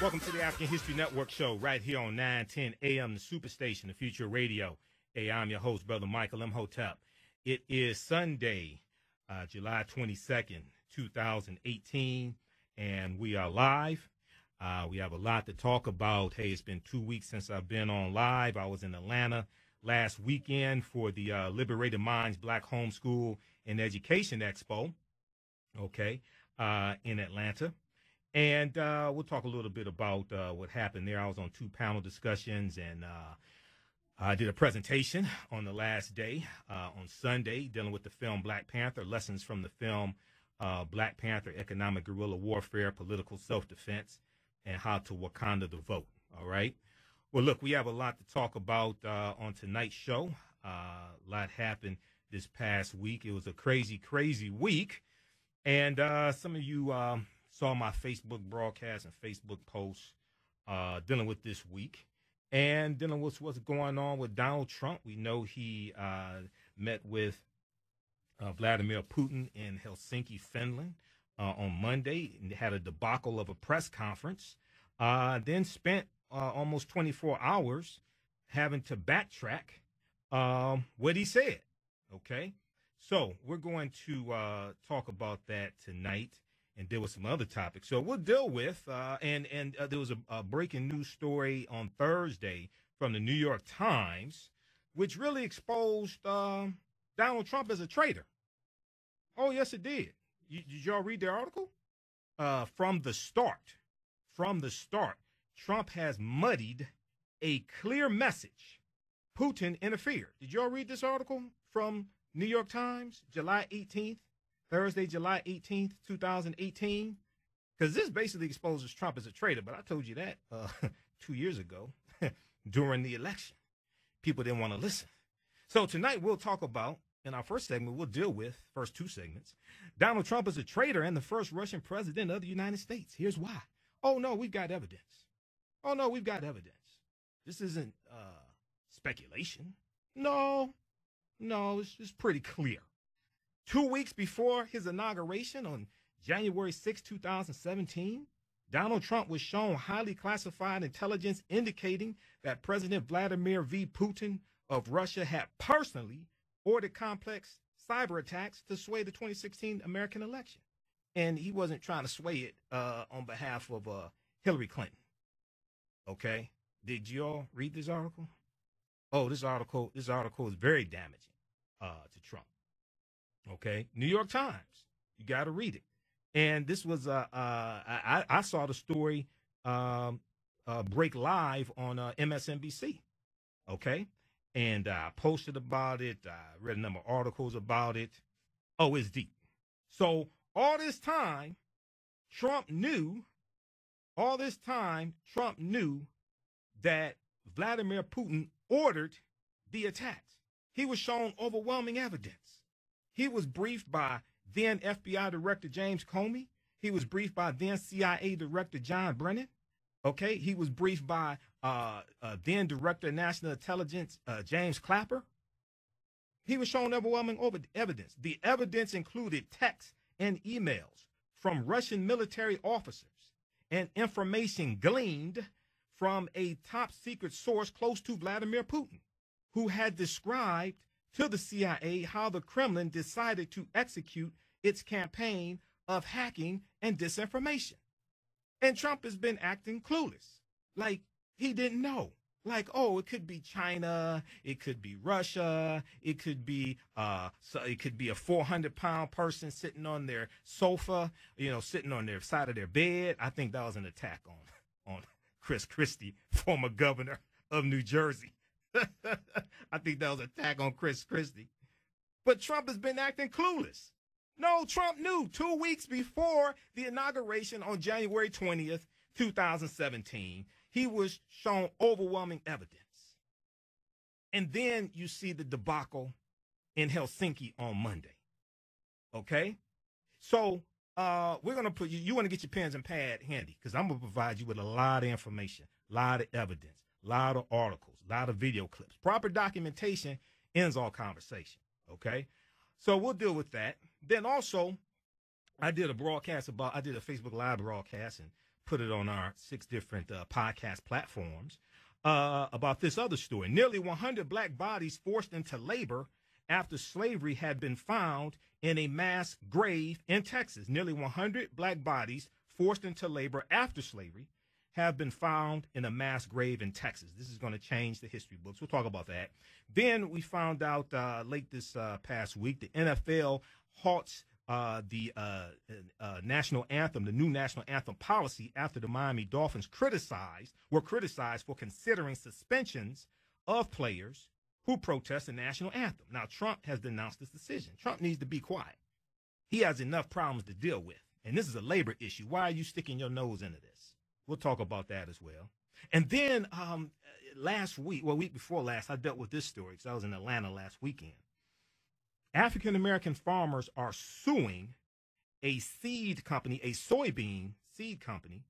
Welcome to the African History Network show right here on 910 AM, the Superstation, the Future Radio. Hey, I'm your host, Brother Michael Imhotep. It is Sunday, July 22nd, 2018, and we are live. We have a lot to talk about. Hey, it's been 2 weeks since I've been on live. I was in Atlanta last weekend for the Liberated Minds Black Homeschool and Education Expo, in Atlanta. And we'll talk a little bit about what happened there. I was on 2 panel discussions, and I did a presentation on the last day, on Sunday, dealing with the film Black Panther, lessons from the film Black Panther, economic guerrilla warfare, political self-defense, and how to Wakanda the vote. All right. Well, look, we have a lot to talk about on tonight's show. A lot happened this past week. It was a crazy, crazy week. And some of you saw my Facebook broadcast and Facebook posts dealing with this week and dealing with what's going on with Donald Trump. We know he met with Vladimir Putin in Helsinki, Finland on Monday, and had a debacle of a press conference, then spent almost 24 hours having to backtrack what he said. Okay, so we're going to talk about that tonight and deal with some other topics. So we'll deal with, and there was a breaking news story on Thursday from the New York Times, which really exposed Donald Trump as a traitor. Oh, yes, it did. Did y'all read the article? From the start, Trump has muddied a clear message. Putin interfered. Did y'all read this article from New York Times, July 18th? Thursday, July 18th, 2018, because this basically exposes Trump as a traitor. But I told you that 2 years ago during the election. People didn't want to listen. So tonight we'll talk about, in our first segment, we'll deal with, first 2 segments, Donald Trump is a traitor and the first Russian president of the United States. Here's why. Oh, no, we've got evidence. Oh, no, we've got evidence. This isn't speculation. No, it's pretty clear. 2 weeks before his inauguration on January 6, 2017, Donald Trump was shown highly classified intelligence indicating that President Vladimir V. Putin of Russia had personally ordered complex cyber attacks to sway the 2016 American election. And he wasn't trying to sway it on behalf of Hillary Clinton. Okay? Did you all read this article? Oh, this article is very damaging to Trump. Okay, New York Times. You got to read it. And this was I saw the story break live on MSNBC. Okay, and I posted about it. I read a number of articles about it. Oh, it's deep. So all this time, Trump knew that Vladimir Putin ordered the attacks. He was shown overwhelming evidence. He was briefed by then FBI Director James Comey. He was briefed by then CIA Director John Brennan. Okay, he was briefed by then Director of National Intelligence James Clapper. He was shown overwhelming evidence. The evidence included texts and emails from Russian military officers and information gleaned from a top secret source close to Vladimir Putin, who had described to the CIA how the Kremlin decided to execute its campaign of hacking and disinformation. And Trump has been acting clueless, like he didn't know. Like, oh, it could be China, it could be Russia, it could be a 400-pound person sitting on their sofa, sitting on their side of their bed. I think that was an attack on Chris Christie, former governor of New Jersey. I think that was an attack on Chris Christie. But Trump has been acting clueless. No, Trump knew 2 weeks before the inauguration on January 20th, 2017, he was shown overwhelming evidence. And then you see the debacle in Helsinki on Monday. Okay? So we're going to put you want to get your pens and pad handy, because I'm going to provide you with a lot of information, a lot of evidence, a lot of articles, a lot of video clips. Proper documentation ends all conversation. Okay? So we'll deal with that. Then also, I did a Facebook Live broadcast and put it on our 6 different podcast platforms about this other story. Nearly 100 black bodies forced into labor after slavery had been found in a mass grave in Texas. Nearly 100 black bodies forced into labor after slavery have been found in a mass grave in Texas. This is going to change the history books. We'll talk about that. Then we found out late this past week, the NFL halts the national anthem, the new national anthem policy after the Miami Dolphins were criticized for considering suspensions of players who protest the national anthem. Now, Trump has denounced this decision. Trump needs to be quiet. He has enough problems to deal with. And this is a labor issue. Why are you sticking your nose into this? We'll talk about that as well. And then week before last, I dealt with this story because I was in Atlanta last weekend. African-American farmers are suing a seed company, a soybean seed company,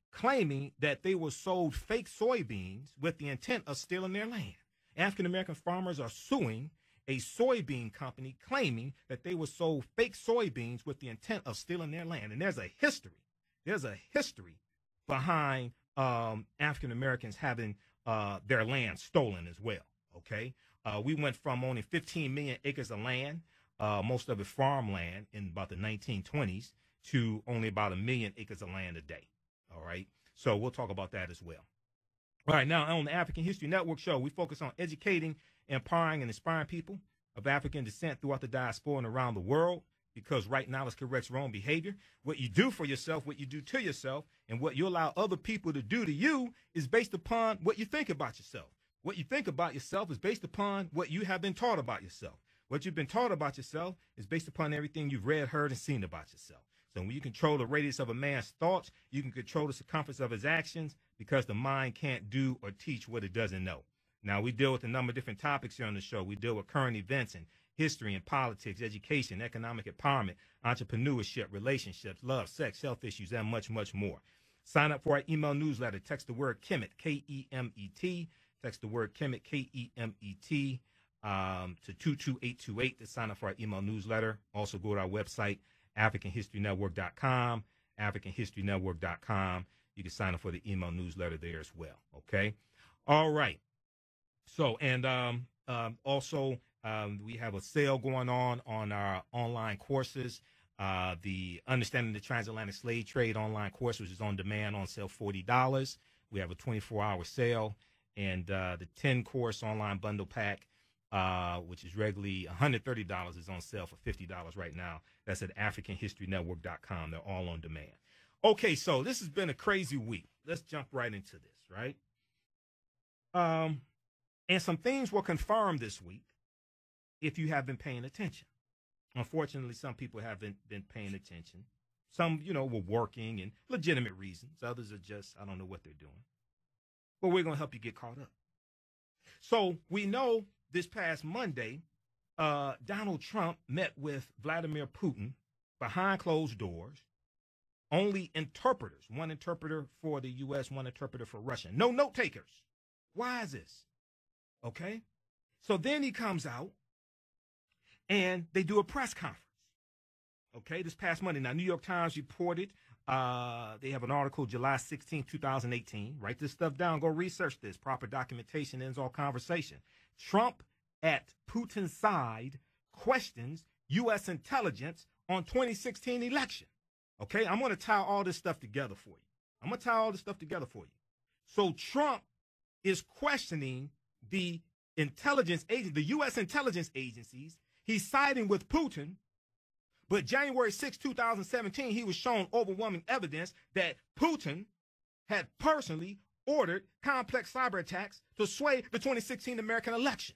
claiming that they were sold fake soybeans with the intent of stealing their land. African-American farmers are suing a soybean company claiming that they were sold fake soybeans with the intent of stealing their land. And there's a history behind African-Americans having their land stolen as well, okay? We went from owning 15 million acres of land, most of it farmland in about the 1920s, to only about 1 million acres of land a day, all right? So we'll talk about that as well. All right, now on the African History Network show, we focus on educating, empowering, and inspiring people of African descent throughout the diaspora and around the world, because right knowledge corrects wrong behavior. What you do for yourself, what you do to yourself, and what you allow other people to do to you is based upon what you think about yourself. What you think about yourself is based upon what you have been taught about yourself. What you've been taught about yourself is based upon everything you've read, heard, and seen about yourself. So when you control the radius of a man's thoughts, you can control the circumference of his actions, because the mind can't do or teach what it doesn't know. Now, we deal with a number of different topics here on the show. We deal with current events and history and politics, education, economic empowerment, entrepreneurship, relationships, love, sex, health issues, and much, much more. Sign up for our email newsletter. Text the word Kemet, K-E-M-E-T. Text the word Kemet, K-E-M-E-T, to 22828 to sign up for our email newsletter. Also go to our website, AfricanHistoryNetwork.com, AfricanHistoryNetwork.com. You can sign up for the email newsletter there as well, okay? All right. So, and also we have a sale going on our online courses. The Understanding the Transatlantic Slave Trade online course, which is on demand, on sale $40. We have a 24-hour sale. And the 10-course online bundle pack, which is regularly $130, is on sale for $50 right now. That's at AfricanHistoryNetwork.com. They're all on demand. Okay, so this has been a crazy week. Let's jump right into this, right? And some things were confirmed this week if you have been paying attention. Unfortunately, some people haven't been paying attention. Some, were working and legitimate reasons. Others are just, I don't know what they're doing. But we're going to help you get caught up. So we know this past Monday, Donald Trump met with Vladimir Putin behind closed doors. Only interpreters, one interpreter for the U.S., one interpreter for Russia. No note takers. Why is this? Okay. So then he comes out and they do a press conference. Okay. This past Monday. Now, New York Times reported, they have an article, July 16, 2018. Write this stuff down. Go research this. Proper documentation ends all conversation. Trump at Putin's side questions U.S. intelligence on 2016 election. Okay, I'm going to tie all this stuff together for you. So Trump is questioning the intelligence agent, the U.S. intelligence agencies. He's siding with Putin. But January 6, 2017, he was shown overwhelming evidence that Putin had personally ordered complex cyber attacks to sway the 2016 American election.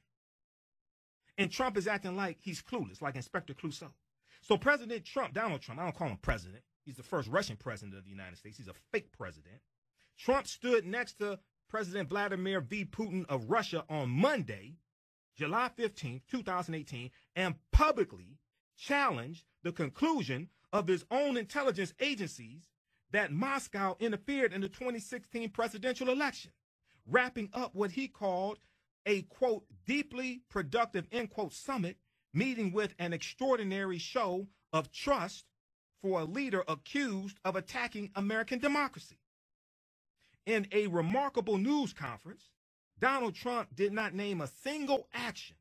And Trump is acting like he's clueless, like Inspector Clouseau. So President Trump, Donald Trump, I don't call him president. He's the first Russian president of the United States. He's a fake president. Trump stood next to President Vladimir V. Putin of Russia on Monday, July 15, 2018, and publicly challenged the conclusion of his own intelligence agencies that Moscow interfered in the 2016 presidential election, wrapping up what he called a, quote, deeply productive, end quote, summit, meeting with an extraordinary show of trust for a leader accused of attacking American democracy. In a remarkable news conference, Donald Trump did not name a single action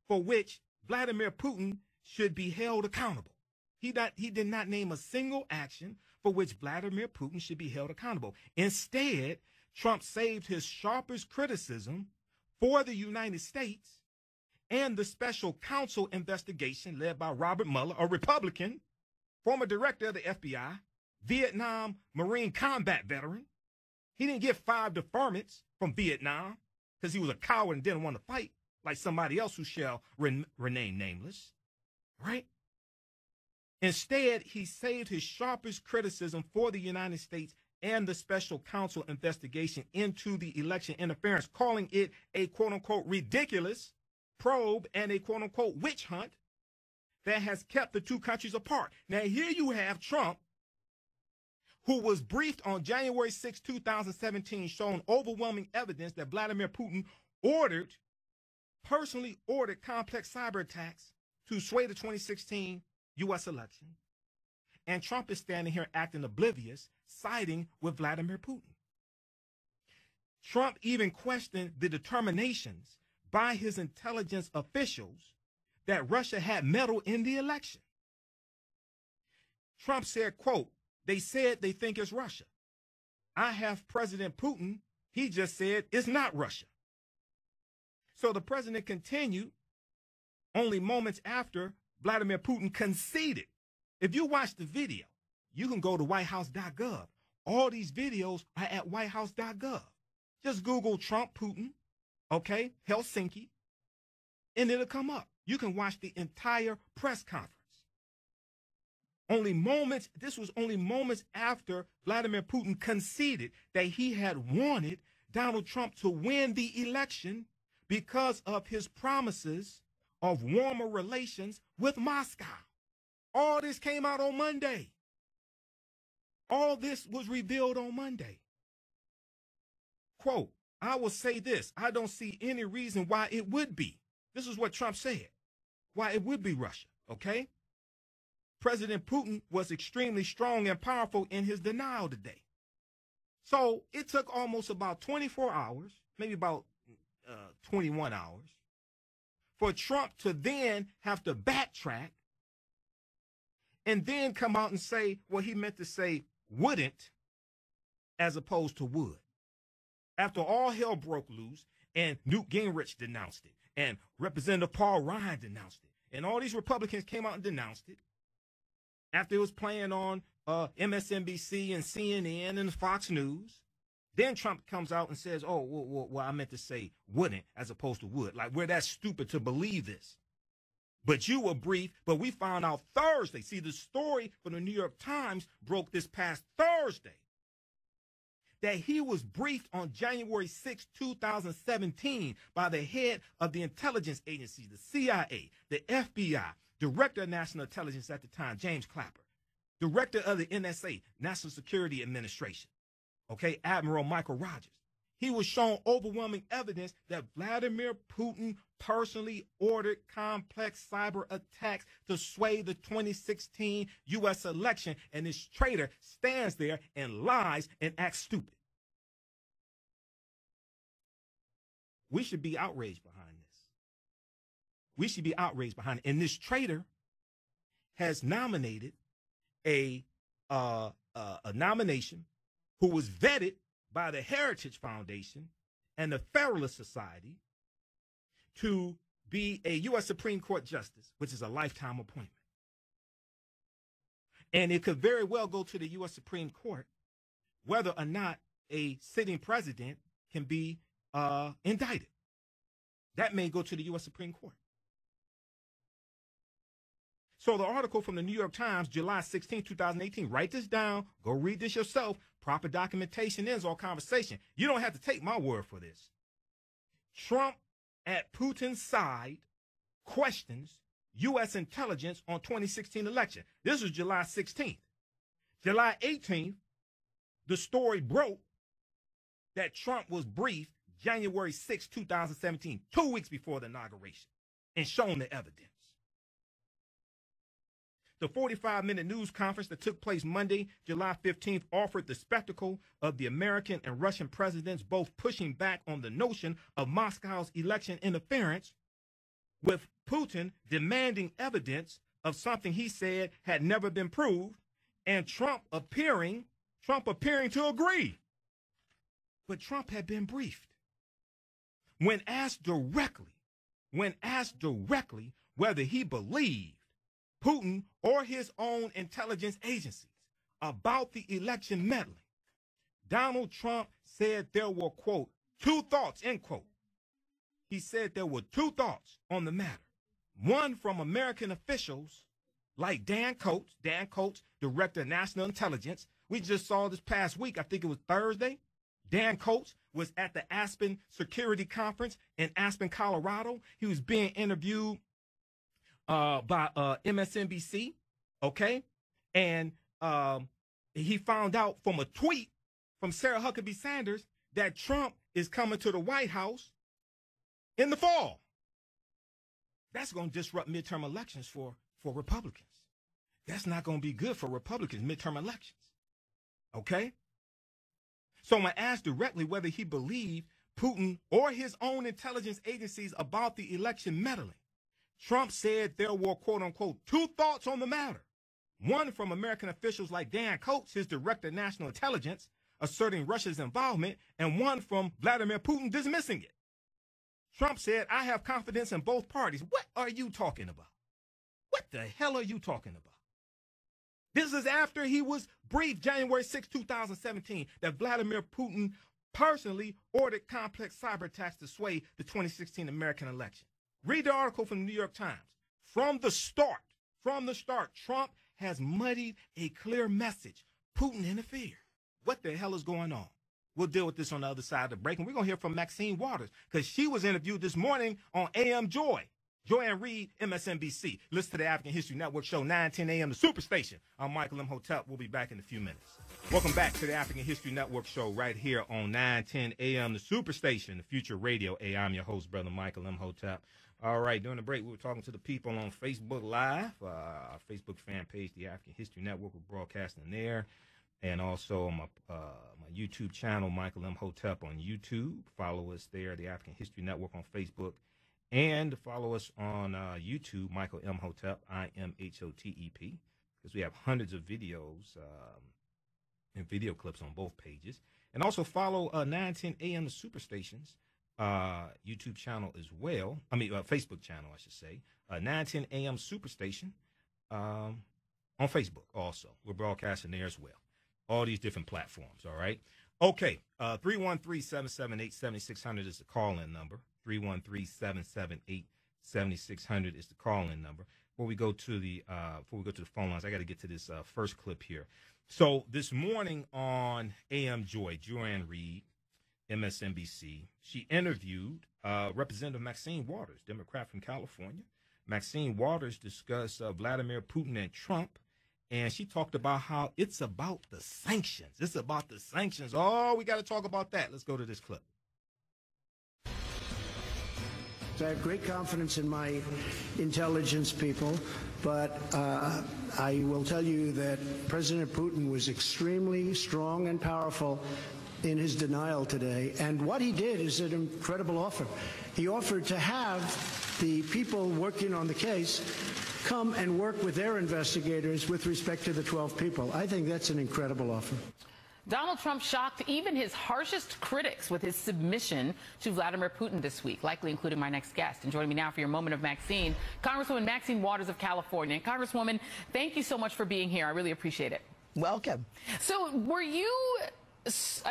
for which Vladimir Putin should be held accountable. He did not name a single action for which Vladimir Putin should be held accountable. Instead, Trump saved his sharpest criticism for the United States and the special counsel investigation led by Robert Mueller, a Republican, former director of the FBI, Vietnam Marine combat veteran. He didn't get 5 deferments from Vietnam because he was a coward and didn't want to fight like somebody else who shall remain nameless, right? Instead, he saved his sharpest criticism for the United States and the special counsel investigation into the election interference, calling it a quote-unquote ridiculous probe and a quote-unquote witch hunt that has kept the two countries apart. Now, here you have Trump, who was briefed on January 6, 2017, showing overwhelming evidence that Vladimir Putin personally ordered complex cyber attacks to sway the 2016 U.S. election. And Trump is standing here acting oblivious, siding with Vladimir Putin. Trump even questioned the determinations by his intelligence officials that Russia had meddled in the election. Trump said, quote, "They said they think it's Russia. I have President Putin. He just said it's not Russia." So the president continued only moments after Vladimir Putin conceded. If you watch the video, you can go to whitehouse.gov. All these videos are at whitehouse.gov. Just Google Trump Putin, okay, Helsinki, and it'll come up. You can watch the entire press conference. This was only moments after Vladimir Putin conceded that he had wanted Donald Trump to win the election because of his promises of warmer relations with Moscow. All this came out on Monday. All this was revealed on Monday. Quote, "I will say this, I don't see any reason why it would be." This is what Trump said, why it would be Russia, okay? President Putin was extremely strong and powerful in his denial today. So it took almost about 24 hours, maybe about 21 hours, for Trump to then have to backtrack and then come out and say, well, he meant to say wouldn't as opposed to would. After all hell broke loose and Newt Gingrich denounced it and Representative Paul Ryan denounced it and all these Republicans came out and denounced it, after it was playing on MSNBC and CNN and Fox News, then Trump comes out and says, oh, well, I meant to say wouldn't as opposed to would. Like, we're that stupid to believe this. But you were briefed, but we found out Thursday. See, the story from the New York Times broke this past Thursday that he was briefed on January 6, 2017 by the head of the intelligence agencies, the CIA, the FBI, Director of National Intelligence at the time, James Clapper, Director of the NSA, National Security Administration, okay, Admiral Michael Rogers. He was shown overwhelming evidence that Vladimir Putin personally ordered complex cyber attacks to sway the 2016 U.S. election, and this traitor stands there and lies and acts stupid. We should be outraged behind this. We should be outraged behind it. And this traitor has nominated a nomination who was vetted by the Heritage Foundation and the Federalist Society to be a U.S. Supreme Court justice, which is a lifetime appointment. And it could very well go to the U.S. Supreme Court whether or not a sitting president can be indicted. That may go to the U.S. Supreme Court. So the article from the New York Times, July 16, 2018, write this down, go read this yourself. Proper documentation ends all conversation. You don't have to take my word for this. Trump at Putin's side questions U.S. intelligence on 2016 election. This was July 16th. July 18th, the story broke that Trump was briefed January 6, 2017, 2 weeks before the inauguration, and shown the evidence. The 45-minute news conference that took place Monday, July 15th, offered the spectacle of the American and Russian presidents both pushing back on the notion of Moscow's election interference, with Putin demanding evidence of something he said had never been proved, and Trump appearing to agree. But Trump had been briefed. When asked directly whether he believed Putin or his own intelligence agencies about the election meddling, Donald Trump said there were, quote, two thoughts, end quote. He said there were two thoughts on the matter. One from American officials like Dan Coats, Director of National Intelligence. We just saw this past week, I think it was Thursday, Dan Coats was at the Aspen Security Conference in Aspen, Colorado. He was being interviewed by MSNBC, okay? And he found out from a tweet from Sarah Huckabee Sanders that Trump is coming to the White House in the fall. That's going to disrupt midterm elections for Republicans. That's not going to be good for Republicans' midterm elections, okay? So when asked directly whether he believed Putin or his own intelligence agencies about the election meddling, Trump said there were, quote unquote, two thoughts on the matter. One from American officials like Dan Coats, his Director of National Intelligence, asserting Russia's involvement, and one from Vladimir Putin dismissing it. Trump said, I have confidence in both parties. What are you talking about? What the hell are you talking about? This is after he was briefed January 6, 2017, that Vladimir Putin personally ordered complex cyberattacks to sway the 2016 American election. Read the article from the New York Times. From the start, Trump has muddied a clear message. Putin interfered. What the hell is going on? We'll deal with this on the other side of the break, and we're going to hear from Maxine Waters, because she was interviewed this morning on AM Joy. Joy and Reed, MSNBC. Listen to the African History Network show, 9:10 a.m., the Superstation. I'm Michael Imhotep. We'll be back in a few minutes. Welcome back to the African History Network show right here on 9:10 a.m., the Superstation, the Future Radio. Hey, I'm your host, Brother Michael Imhotep. All right, during the break, we were talking to the people on Facebook Live, our Facebook fan page, the African History Network. We're broadcasting there. And also on my YouTube channel, Michael Imhotep on YouTube. Follow us there, the African History Network on Facebook. And follow us on YouTube, Michael Imhotep, Imhotep, because we have hundreds of videos and video clips on both pages. And also follow 9:10 a.m. the Superstation's YouTube channel as well. Facebook channel, I should say. 9:10 a.m. Superstation on Facebook also. We're broadcasting there as well. All these different platforms, all right? Okay, 313-778-7600 is the call-in number. 313-778-7600 is the call-in number. Before we go to the phone lines, I got to get to this first clip here. So this morning on AM Joy, Joanne Reed, MSNBC, she interviewed Representative Maxine Waters, Democrat from California. Maxine Waters discussed Vladimir Putin and Trump, and she talked about how it's about the sanctions. It's about the sanctions. Oh, we got to talk about that. Let's go to this clip. I have great confidence in my intelligence people, but I will tell you that President Putin was extremely strong and powerful in his denial today. And what he did is an incredible offer. He offered to have the people working on the case come and work with their investigators with respect to the 12 people. I think that's an incredible offer. Donald Trump shocked even his harshest critics with his submission to Vladimir Putin this week, likely including my next guest. And joining me now for your moment of Maxine, Congresswoman Maxine Waters of California. And Congresswoman, thank you so much for being here. I really appreciate it. Welcome. So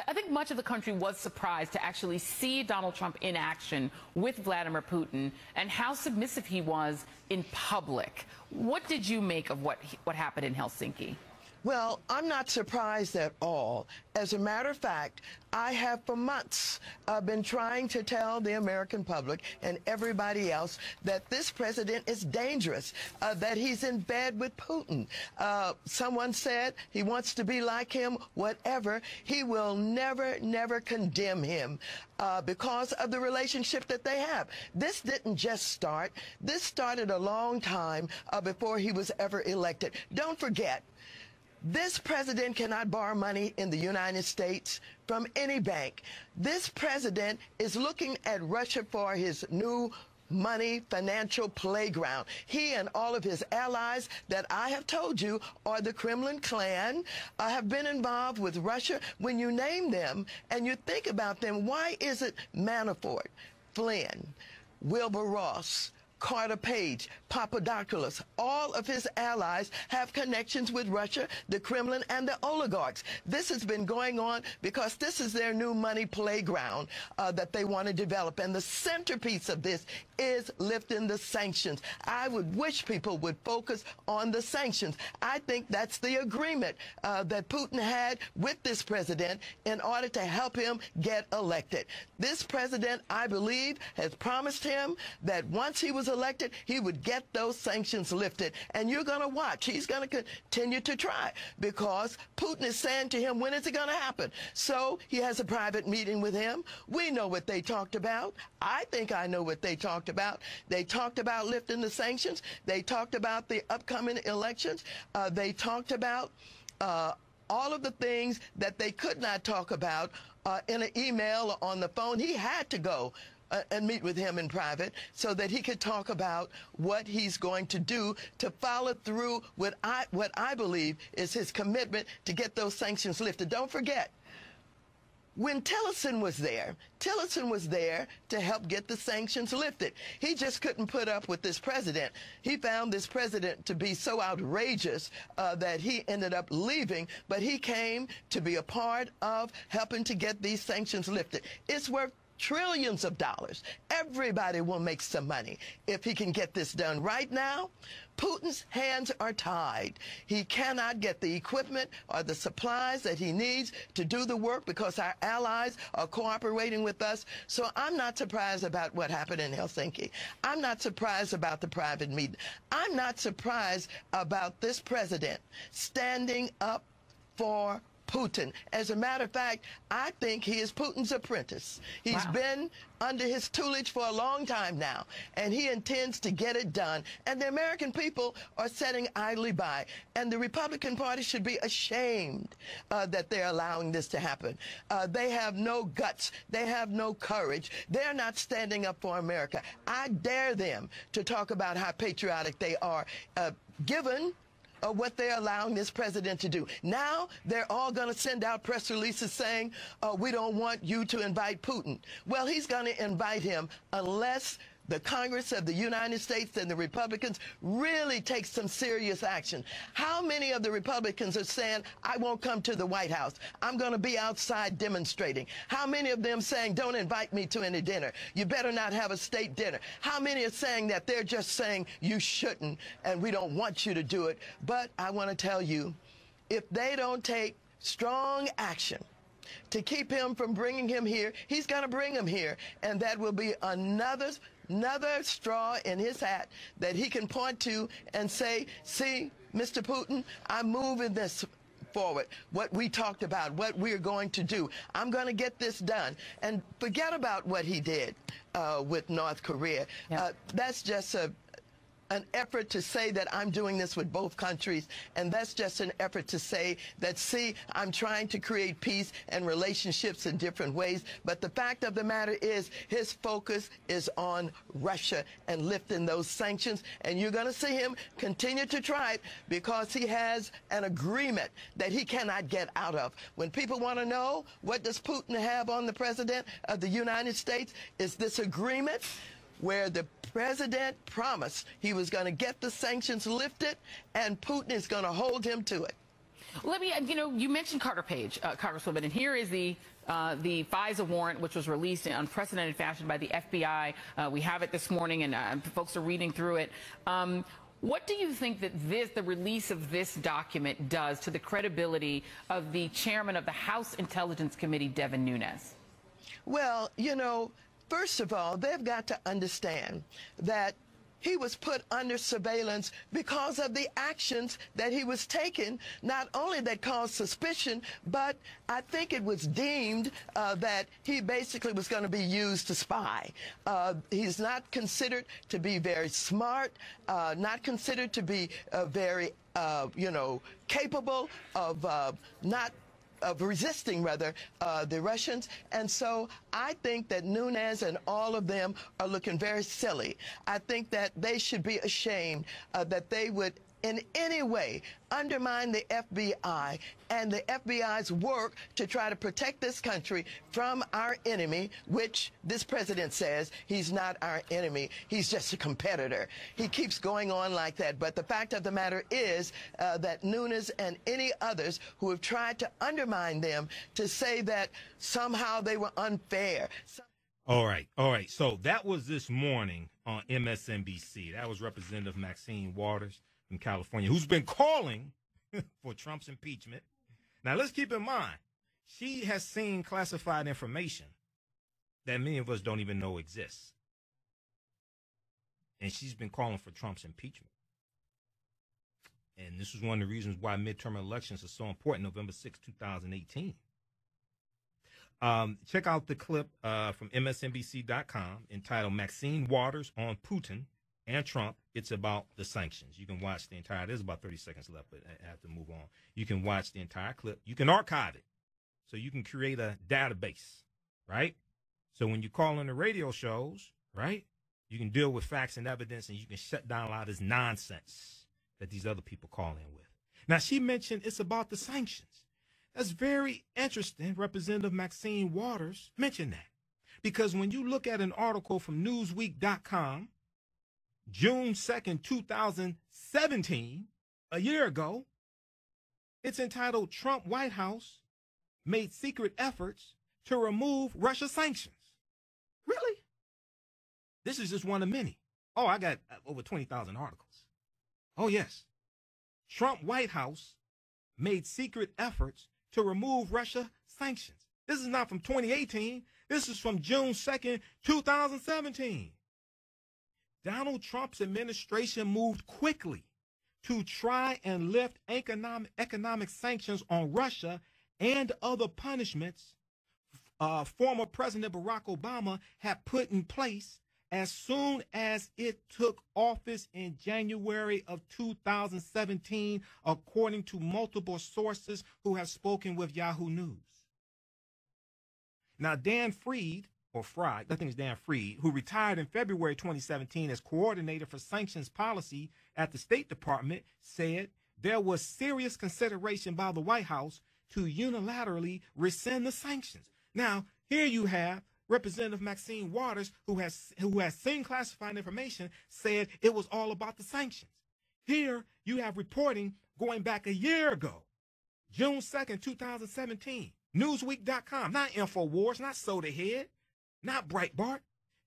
I think much of the country was surprised to actually see Donald Trump in action with Vladimir Putin and how submissive he was in public. What did you make of what happened in Helsinki? Well, I'm not surprised at all. As a matter of fact, I have for months been trying to tell the American public and everybody else that this president is dangerous, that he's in bed with Putin. Someone said he wants to be like him, whatever. He will never condemn him because of the relationship that they have. This didn't just start. This started a long time before he was ever elected. Don't forget, this president cannot borrow money in the United States from any bank. This president is looking at Russia for his new money financial playground. He and all of his allies that I have told you are the Kremlin clan have been involved with Russia. When you name them and you think about them, why is it Manafort, Flynn, Wilbur Ross, Carter Page, Papadopoulos, all of his allies have connections with Russia, the Kremlin, and the oligarchs. This has been going on because this is their new money playground that they want to develop. And the centerpiece of this is lifting the sanctions. I would wish people would focus on the sanctions. I think that's the agreement that Putin had with this president in order to help him get elected. This president, I believe, has promised him that once he was elected, he would get those sanctions lifted. And you're going to watch. He's going to continue to try because Putin is saying to him, when is it going to happen? So he has a private meeting with him. We know what they talked about. I think I know what they talked about. They talked about lifting the sanctions. They talked about the upcoming elections. They talked about all of the things that they could not talk about in an email or on the phone. He had to go and meet with him in private so that he could talk about what he's going to do to follow through with what I believe is his commitment to get those sanctions lifted. Don't forget, when Tillerson was there to help get the sanctions lifted. He just couldn't put up with this president. He found this president to be so outrageous that he ended up leaving, but he came to be a part of helping to get these sanctions lifted. It's worth trillions of dollars. Everybody will make some money if he can get this done. Right now, Putin's hands are tied. He cannot get the equipment or the supplies that he needs to do the work because our allies are cooperating with us. So I'm not surprised about what happened in Helsinki. I'm not surprised about the private meeting. I'm not surprised about this president standing up for Putin. As a matter of fact, I think he is Putin's apprentice. He's been under his tutelage for a long time now, and he intends to get it done. And the American people are sitting idly by. And the Republican Party should be ashamed that they're allowing this to happen. They have no guts. They have no courage. They're not standing up for America. I dare them to talk about how patriotic they are, given what they're allowing this president to do. Now they're all going to send out press releases saying, we don't want you to invite Putin. Well, he's going to invite him unless the Congress of the United States and the Republicans really take some serious action. How many of the Republicans are saying, I won't come to the White House. I'm going to be outside demonstrating? How many of them saying, don't invite me to any dinner? You better not have a state dinner. How many are saying that they're just saying you shouldn't and we don't want you to do it? But I want to tell you, if they don't take strong action to keep him from bringing him here, he's going to bring him here. And that will be another straw in his hat that he can point to and say, see, Mr. Putin, I'm moving this forward, what we talked about, what we're going to do. I'm going to get this done. And forget about what he did with North Korea. Yep. That's just an effort to say that I'm doing this with both countries, and that's just an effort to say that, see, I'm trying to create peace and relationships in different ways, but the fact of the matter is his focus is on Russia and lifting those sanctions, and you're going to see him continue to try it because he has an agreement that he cannot get out of. When people want to know what does Putin have on the president of the United States, is this agreement where the president promised he was going to get the sanctions lifted, and Putin is going to hold him to it. Let me, you mentioned Carter Page, Congresswoman, and here is the Fisa Warrant, which was released in unprecedented fashion by the FBI. We have it this morning, and folks are reading through it. What do you think that the release of this document does to the credibility of the chairman of the House Intelligence Committee, Devin Nunes? Well, you know, first of all, they've got to understand that he was put under surveillance because of the actions that he was taking, not only that caused suspicion, but I think it was deemed that he basically was going to be used to spy. He's not considered to be very smart, not considered to be very, you know, capable of resisting, rather, the Russians. And so I think that Nunes and all of them are looking very silly. I think that they should be ashamed that they would in any way undermine the FBI and the FBI's work to try to protect this country from our enemy, which this president says he's not our enemy. He's just a competitor. He keeps going on like that. But the fact of the matter is that Nunes and any others who have tried to undermine them to say that somehow they were unfair. All right. So that was this morning on MSNBC. That was Representative Maxine Waters from California, who's been calling for Trump's impeachment. Now, let's keep in mind, she has seen classified information that many of us don't even know exists. And she's been calling for Trump's impeachment. And this is one of the reasons why midterm elections are so important, November 6, 2018. Check out the clip from MSNBC.com entitled Maxine Waters on Putin and Trump. It's about the sanctions. You can watch the entire, there's about 30 seconds left, but I have to move on. You can watch the entire clip. You can archive it. So you can create a database, right? So when you call in the radio shows, right, you can deal with facts and evidence, and you can shut down a lot of this nonsense that these other people call in with. Now, she mentioned it's about the sanctions. That's very interesting. Representative Maxine Waters mentioned that. Because when you look at an article from Newsweek.com, June 2nd, 2017, a year ago, it's entitled Trump White House Made Secret Efforts to Remove Russia Sanctions. Really? This is just one of many. Oh, I got over 20,000 articles. Oh, yes. Trump White House made secret efforts to remove Russia sanctions. This is not from 2018. This is from June 2nd, 2017. Donald Trump's administration moved quickly to try and lift economic sanctions on Russia and other punishments former President Barack Obama had put in place as soon as it took office in January of 2017, according to multiple sources who have spoken with Yahoo News. Now, Dan Fried, or Fried, I think it's Dan Fried, who retired in February 2017 as coordinator for sanctions policy at the State Department, said there was serious consideration by the White House to unilaterally rescind the sanctions. Now, here you have Representative Maxine Waters, who has seen classified information, said it was all about the sanctions. Here you have reporting going back a year ago, June 2nd, 2017. Newsweek.com, not InfoWars, not Soda Head, not Breitbart.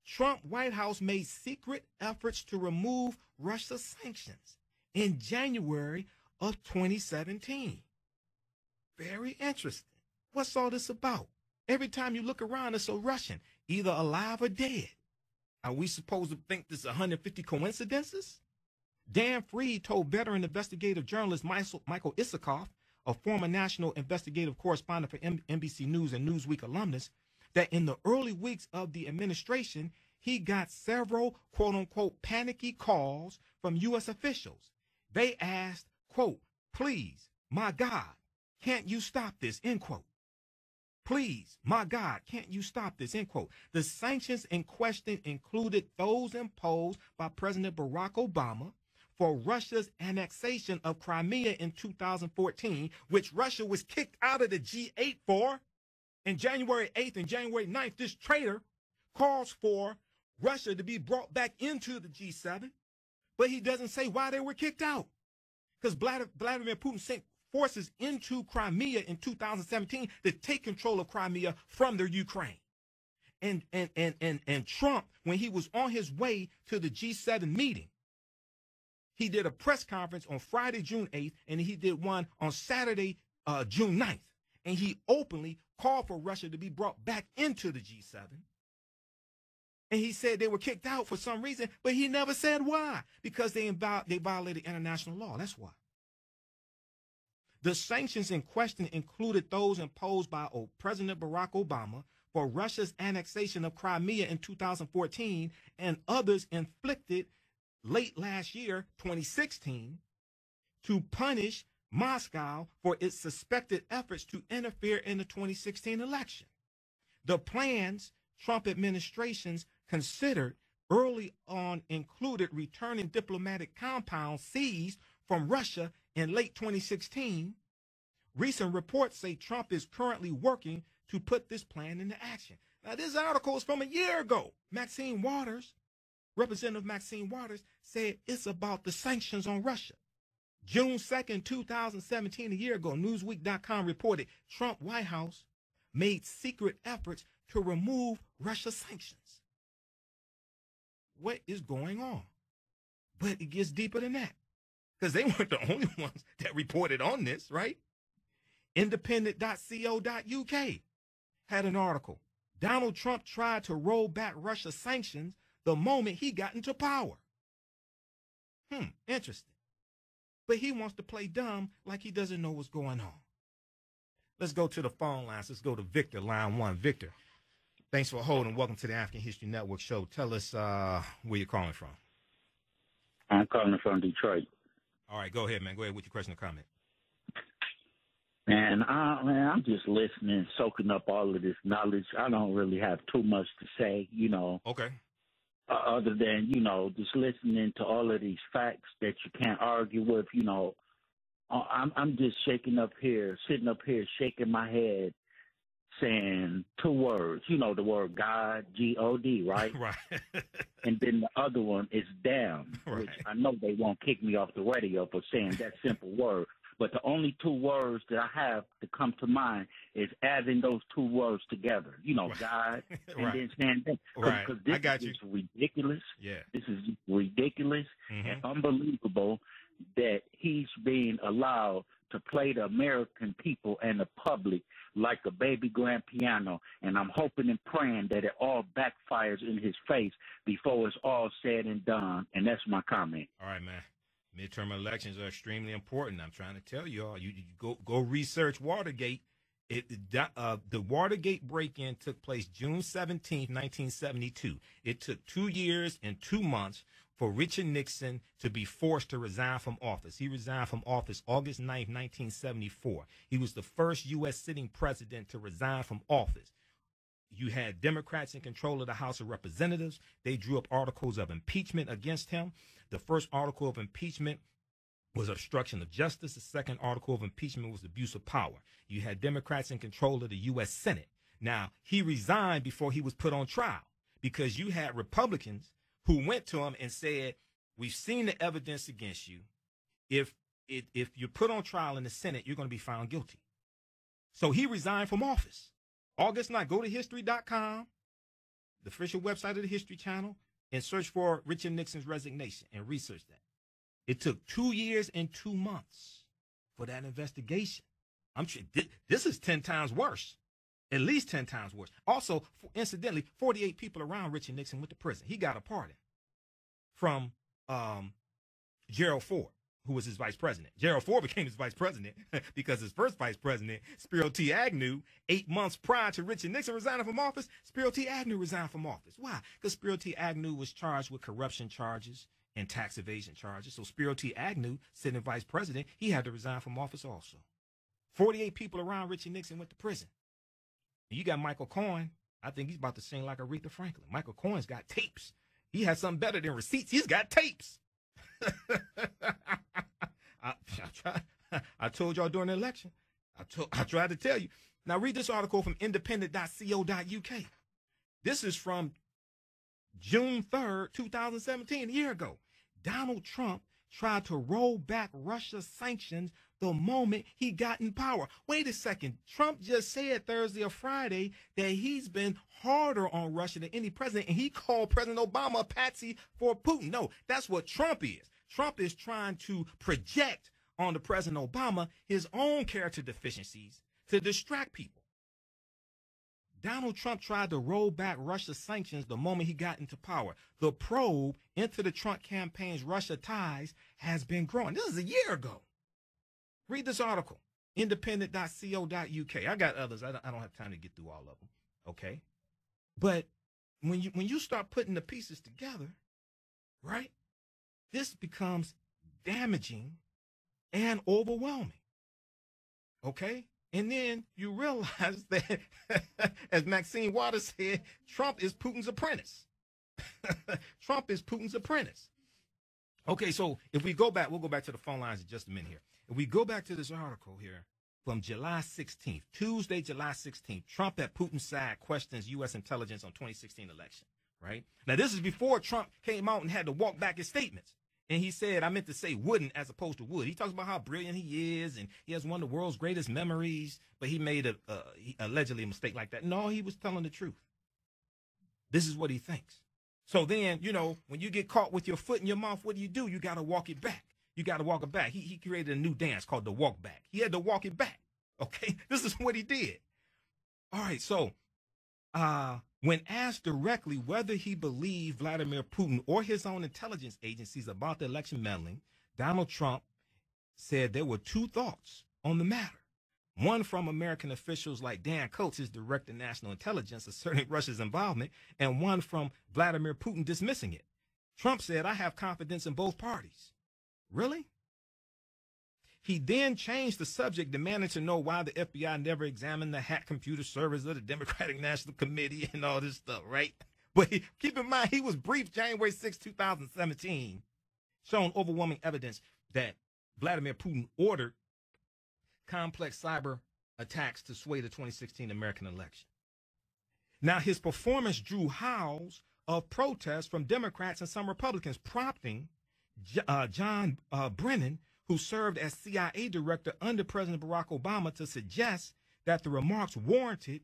Trump White House made secret efforts to remove Russia sanctions in January of 2017. Very interesting. What's all this about? Every time you look around, it's a Russian, either alive or dead. Are we supposed to think this is 150 coincidences? Dan Fried told veteran investigative journalist Michael Isikoff, a former national investigative correspondent for NBC News and Newsweek alumnus, that in the early weeks of the administration, he got several, quote-unquote, panicky calls from U.S. officials. They asked, quote, "Please, my God, can't you stop this?" End quote. Please, my God, can't you stop this? End quote. The sanctions in question included those imposed by President Barack Obama for Russia's annexation of Crimea in 2014, which Russia was kicked out of the G8 for. And January 8th and January 9th, this traitor calls for Russia to be brought back into the G7, but he doesn't say why they were kicked out. Because Vladimir Putin sent forces into Crimea in 2017 to take control of Crimea from the Ukraine. And Trump, when he was on his way to the G7 meeting, He did a press conference on Friday, June 8th, and he did one on Saturday, June 9th. And he openly called for Russia to be brought back into the G7. And he said they were kicked out for some reason, but he never said why. Because they violated international law. That's why. The sanctions in question included those imposed by President Barack Obama for Russia's annexation of Crimea in 2014 and others inflicted late last year, 2016, to punish Moscow for its suspected efforts to interfere in the 2016 election. The plans Trump administrations considered early on included returning diplomatic compounds seized from Russia in late 2016. Recent reports say Trump is currently working to put this plan into action. Now, this article is from a year ago. Maxine Waters, Representative Maxine Waters, said it's about the sanctions on Russia. June 2nd, 2017, a year ago, Newsweek.com reported Trump White House made secret efforts to remove Russia's sanctions. What is going on? But it gets deeper than that, because they weren't the only ones that reported on this, right? Independent.co.uk had an article. Donald Trump tried to roll back Russia's sanctions the moment he got into power. Interesting. But he wants to play dumb like he doesn't know what's going on. Let's go to the phone lines. Let's go to Victor, line 1. Victor, thanks for holding. Welcome to the African History Network show. Tell us where you're calling from. I'm calling from Detroit. All right, go ahead, man. Go ahead with your question or comment. Man, I'm just listening, soaking up all of this knowledge. I don't really have too much to say, Okay. Other than, just listening to all of these facts that you can't argue with, I'm just sitting up here, shaking my head, saying 2 words, the word God, G-O-D, right? Right. And then the other one is damn, right. Which I know they won't kick me off the radio for saying that simple word. But the only 2 words that I have to come to mind is adding those 2 words together. Right. God, and right. then saying that. Right. Because this I got is ridiculous. Yeah. This is ridiculous and unbelievable that he's being allowed to play the American people and the public like a baby grand piano. And I'm hoping and praying that it all backfires in his face before it's all said and done. And that's my comment. All right, man. Midterm elections are extremely important. I'm trying to tell you all. You go research Watergate. The Watergate break-in took place June 17th, 1972. It took 2 years and 2 months for Richard Nixon to be forced to resign from office. He resigned from office August 9th, 1974. He was the first U.S. sitting president to resign from office. You had Democrats in control of the House of Representatives. They drew up articles of impeachment against him. The first article of impeachment was obstruction of justice. The second article of impeachment was abuse of power. You had Democrats in control of the U.S. Senate. Now, he resigned before he was put on trial because you had Republicans who went to him and said, we've seen the evidence against you. If you're put on trial in the Senate, you're going to be found guilty. So he resigned from office. August 9th, go to history.com, the official website of the History Channel, and search for Richard Nixon's resignation and research that. It took 2 years and 2 months for that investigation. This is 10 times worse, at least 10 times worse. Also, incidentally, 48 people around Richard Nixon went to prison. He got a pardon from Gerald Ford, who was his vice president. Gerald Ford became his vice president because his first vice president, Spiro T. Agnew, 8 months prior to Richard Nixon resigning from office, Spiro T. Agnew resigned from office. Why? Because Spiro T. Agnew was charged with corruption charges and tax evasion charges. So Spiro T. Agnew, sitting vice president, he had to resign from office also. 48 people around Richard Nixon went to prison. And you got Michael Cohen. I think he's about to sing like Aretha Franklin. Michael Cohen's got tapes. He has something better than receipts. He's got tapes. I told y'all during the election. I tried to tell you. Now read this article from independent.co.uk. This is from June 3rd, 2017, a year ago. Donald Trump tried to roll back Russia's sanctions the moment he got in power. Wait a second. Trump just said Thursday or Friday that he's been harder on Russia than any president, and he called President Obama a patsy for Putin. No, that's what Trump is. Trump is trying to project onto President Obama his own character deficiencies to distract people. Donald Trump tried to roll back Russia's sanctions the moment he got into power. The probe into the Trump campaign's Russia ties has been growing. This is a year ago. Read this article, independent.co.uk. I got others. I don't have time to get through all of them, okay? But when you start putting the pieces together, right, this becomes damaging and overwhelming, okay? And then you realize that, as Maxine Waters said, Trump is Putin's apprentice. Trump is Putin's apprentice. Okay, so if we go back, we'll go back to the phone lines in just a minute here. If we go back to this article here from July 16th, Tuesday, July 16th, Trump at Putin's side questions U.S. intelligence on 2016 election, right? Now, this is before Trump came out and had to walk back his statements. And he said, I meant to say wouldn't as opposed to would. He talks about how brilliant he is and he has one of the world's greatest memories, but he made allegedly a mistake like that. No, he was telling the truth. This is what he thinks. So then, you know, when you get caught with your foot in your mouth, what do? You got to walk it back. You got to walk it back. He created a new dance called the walk back. He had to walk it back. Okay, this is what he did. All right, so when asked directly whether he believed Vladimir Putin or his own intelligence agencies about the election meddling, Donald Trump said there were two thoughts on the matter. One from American officials like Dan Coats, his director of national intelligence, asserting Russia's involvement, and one from Vladimir Putin dismissing it. Trump said, I have confidence in both parties. Really? He then changed the subject, demanding to know why the FBI never examined the hacked computer servers of the Democratic National Committee and all this stuff, right? But keep in mind, he was briefed January 6, 2017, showing overwhelming evidence that Vladimir Putin ordered complex cyber attacks to sway the 2016 American election. Now, his performance drew howls of protest from Democrats and some Republicans, prompting John Brennan, who served as CIA director under President Barack Obama, to suggest that the remarks warranted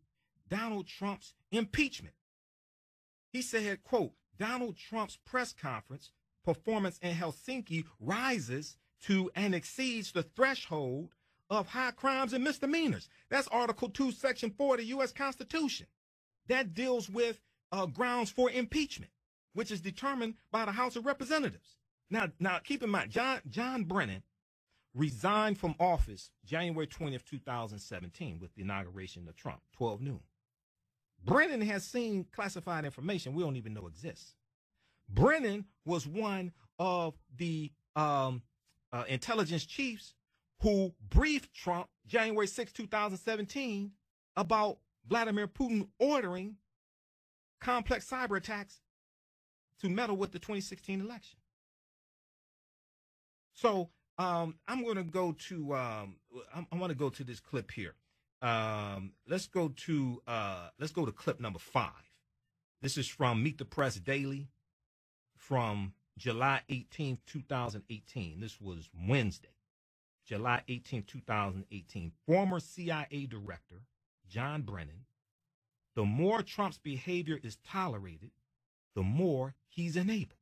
Donald Trump's impeachment. He said, quote, Donald Trump's press conference performance in Helsinki rises to and exceeds the threshold of high crimes and misdemeanors. That's Article 2, Section 4 of the U.S. Constitution. That deals with grounds for impeachment, which is determined by the House of Representatives. Now keep in mind, John Brennan resigned from office January 20th, 2017 with the inauguration of Trump, 12 noon. Brennan has seen classified information we don't even know exists. Brennan was one of the intelligence chiefs who briefed Trump January 6, 2017 about Vladimir Putin ordering complex cyber attacks to meddle with the 2016 election. So I'm going to go to I want to go to this clip here. Let's go to clip number 5. This is from Meet the Press Daily from July 18, 2018. This was Wednesday, July 18, 2018. Former CIA director John Brennan. The more Trump's behavior is tolerated, the more he's enabled.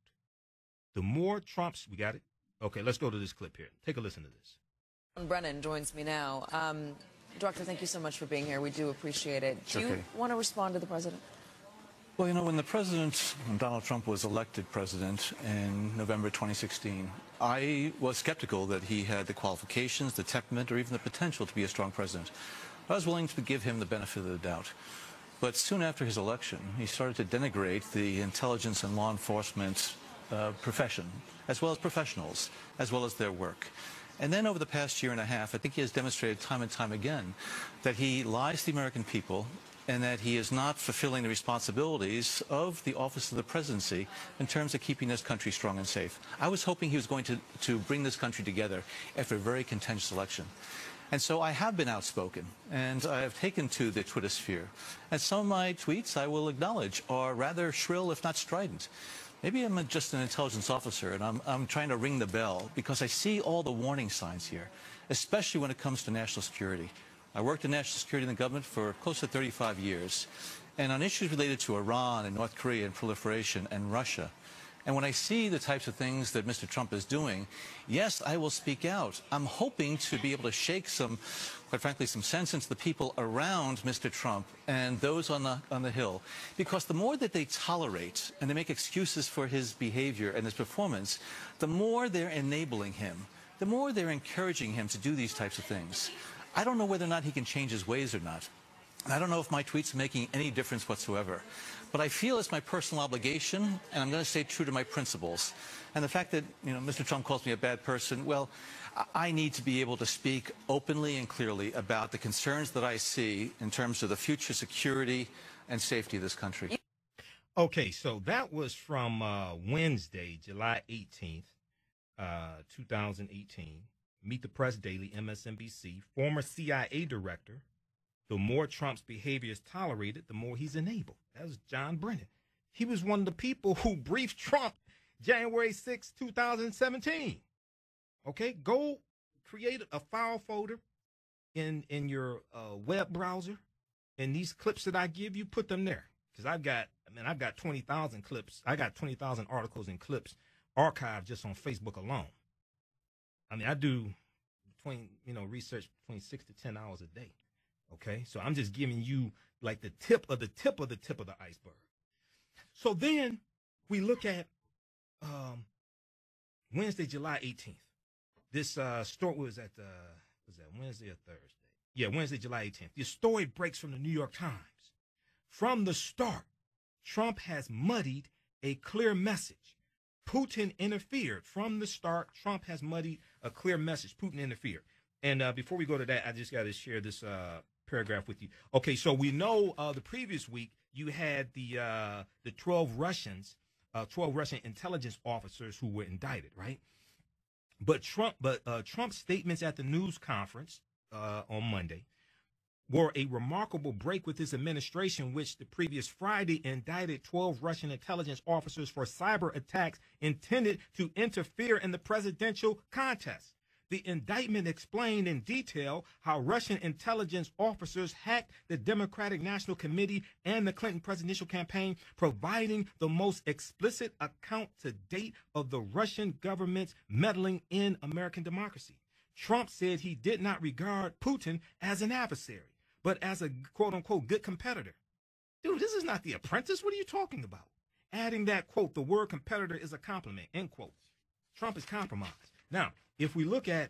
The more Trump's, we got it? Okay, let's go to this clip here. Take a listen to this. Brennan joins me now. Director, thank you so much for being here. We do appreciate it. Do you want to respond to the president? Well, you know, when Donald Trump was elected president in November 2016, I was skeptical that he had the qualifications, the temperament, or even the potential to be a strong president. I was willing to give him the benefit of the doubt. But soon after his election, he started to denigrate the intelligence and law enforcement profession, as well as professionals, as well as their work. And then over the past year and a half, I think he has demonstrated time and time again that he lies to the American people and that he is not fulfilling the responsibilities of the office of the presidency in terms of keeping this country strong and safe. I was hoping he was going to bring this country together after a very contentious election. And so I have been outspoken, and I have taken to the Twitter sphere. And some of my tweets, I will acknowledge, are rather shrill, if not strident. Maybe I'm just an intelligence officer, and I'm trying to ring the bell because I see all the warning signs here, especially when it comes to national security. I worked in national security in the government for close to 35 years, and on issues related to Iran and North Korea and proliferation and Russia, And when I see the types of things that Mr. Trump is doing, yes, I will speak out. I'm hoping to be able to shake some, quite frankly, some sense into the people around Mr. Trump and those on the Hill. Because the more that they tolerate and they make excuses for his behavior and his performance, the more they're enabling him, the more they're encouraging him to do these types of things. I don't know whether or not he can change his ways or not. And I don't know if my tweets are making any difference whatsoever. But I feel it's my personal obligation, and I'm going to stay true to my principles. And the fact that, Mr. Trump calls me a bad person, well, I need to be able to speak openly and clearly about the concerns that I see in terms of the future security and safety of this country. Okay, so that was from Wednesday, July 18th, 2018. Meet the Press Daily, MSNBC, former CIA director. The more Trump's behavior is tolerated, the more he's enabled. That was John Brennan. He was one of the people who briefed Trump January 6, 2017. Okay, go create a file folder in your web browser, and these clips that I give you, put them there. Because I've got 20,000 clips. I got 20,000 articles and clips archived just on Facebook alone. I mean, I do research between 6 to 10 hours a day. Okay, so I'm just giving you like the tip of the tip of the tip of the iceberg. So then we look at Wednesday, July 18th. This story was that Wednesday or Thursday? Yeah, Wednesday, July 18th. The story breaks from the New York Times. From the start, Trump has muddied a clear message. Putin interfered. From the start, Trump has muddied a clear message. Putin interfered. And before we go to that, I just got to share this paragraph with you. Okay, so we know the previous week you had the 12 Russian intelligence officers who were indicted, right? But Trump's statements at the news conference on Monday were a remarkable break with his administration, which the previous Friday indicted 12 Russian intelligence officers for cyber attacks intended to interfere in the presidential contest. The indictment explained in detail how Russian intelligence officers hacked the Democratic National Committee and the Clinton presidential campaign, providing the most explicit account to date of the Russian government's meddling in American democracy. Trump said he did not regard Putin as an adversary, but as a quote-unquote good competitor. Dude, this is not The Apprentice. What are you talking about? Adding that, quote, the word competitor is a compliment, end quote. Trump is compromised. Now, if we look at,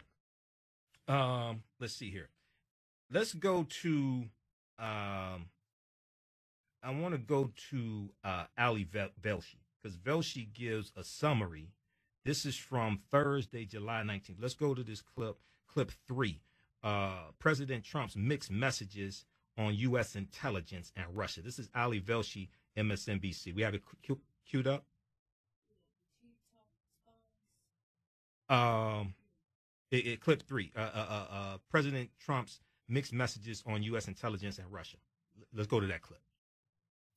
let's see here. Let's go to, I want to go to Ali Velshi, because Velshi gives a summary. This is from Thursday, July 19th. Let's go to this clip 3. President Trump's mixed messages on U.S. intelligence and Russia. This is Ali Velshi, MSNBC. We have it queued up. Clip 3, President Trump's mixed messages on U.S. intelligence and Russia. Let's go to that clip.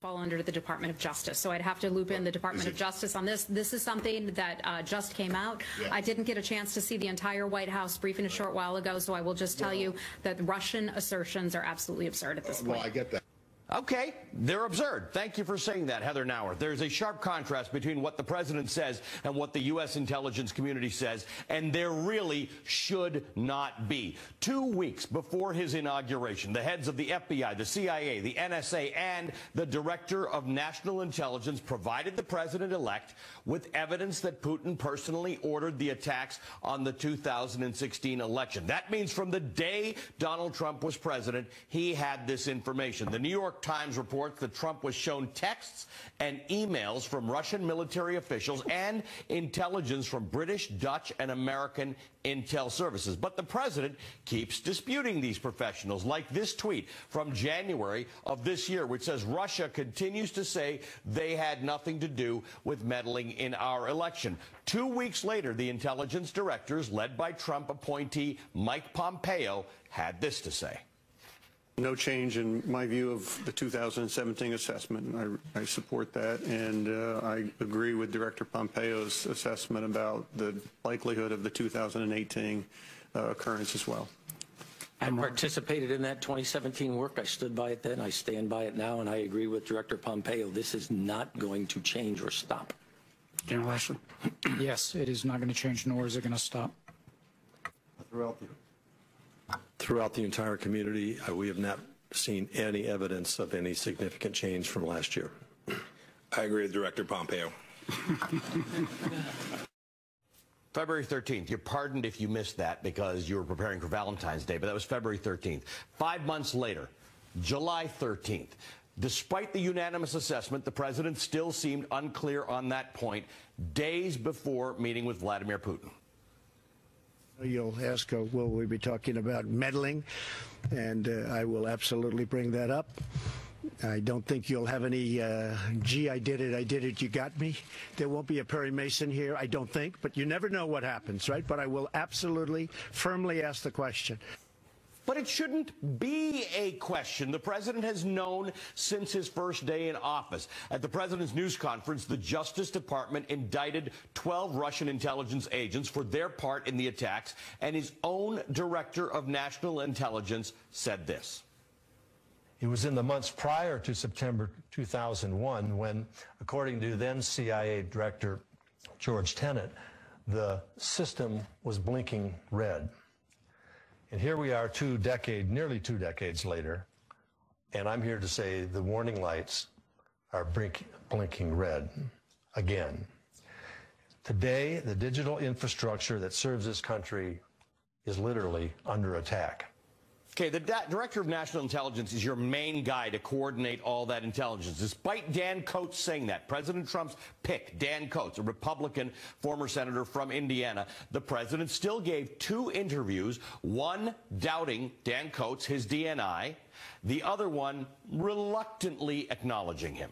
Fall under the Department of Justice. So I'd have to loop in the Department of Justice on this. This is something that just came out. Yeah. I didn't get a chance to see the entire White House briefing a short while ago, so I will just tell you that Russian assertions are absolutely absurd at this point. Well, I get that. Okay, they're absurd. Thank you for saying that, Heather Nauer. There's a sharp contrast between what the president says and what the U.S. intelligence community says, and there really should not be. 2 weeks before his inauguration, the heads of the FBI, the CIA, the NSA, and the Director of National Intelligence provided the president-elect with evidence that Putin personally ordered the attacks on the 2016 election. That means from the day Donald Trump was president, he had this information. The New York Times reports that Trump was shown texts and emails from Russian military officials and intelligence from British, Dutch, and American intel services. But the president keeps disputing these professionals, like this tweet from January of this year, which says Russia continues to say they had nothing to do with meddling in our election. 2 weeks later, the intelligence directors, led by Trump appointee Mike Pompeo, had this to say. No change in my view of the 2017 assessment. I support that, and I agree with Director Pompeo's assessment about the likelihood of the 2018 occurrence as well. I participated in that 2017 work. I stood by it then. I stand by it now, and I agree with Director Pompeo. This is not going to change or stop. General Ashton. Yes, it is not going to change, nor is it going to stop. Throughout the entire community, we have not seen any evidence of any significant change from last year. I agree with Director Pompeo. February 13th. You're pardoned if you missed that because you were preparing for Valentine's Day, but that was February 13th. 5 months later, July 13th. Despite the unanimous assessment, the president still seemed unclear on that point days before meeting with Vladimir Putin. You'll ask, will we be talking about meddling? And I will absolutely bring that up. I don't think you'll have any, gee, I did it, you got me. There won't be a Perry Mason here, I don't think, but you never know what happens, right? But I will absolutely, firmly ask the question. But it shouldn't be a question. The president has known since his first day in office. At the president's news conference, the Justice Department indicted 12 Russian intelligence agents for their part in the attacks, and his own director of national intelligence said this. It was in the months prior to September 2001 when, according to then CIA Director George Tenet, the system was blinking red. And here we are nearly two decades later, and I'm here to say the warning lights are blinking red again. Today, the digital infrastructure that serves this country is literally under attack. Okay, the director of national intelligence is your main guy to coordinate all that intelligence. Despite Dan Coats saying that, President Trump's pick, Dan Coats, a Republican former senator from Indiana, the president still gave 2 interviews, one doubting Dan Coats, his DNI, the other one reluctantly acknowledging him.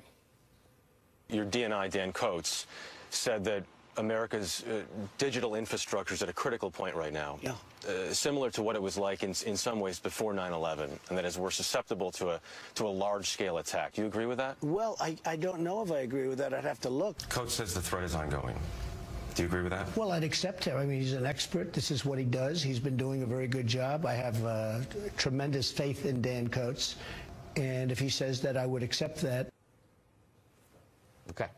Your DNI, Dan Coats, said that America's digital infrastructure is at a critical point right now. Yeah. Similar to what it was like in some ways before 9/11, and that is we're susceptible to a large-scale attack. Do you agree with that? Well, I don't know if I agree with that. I'd have to look. Coach says the threat is ongoing. Do you agree with that? Well, I'd accept him. I mean, he's an expert. This is what he does. He's been doing a very good job. I have tremendous faith in Dan Coats, and if he says that, I would accept that. Okay.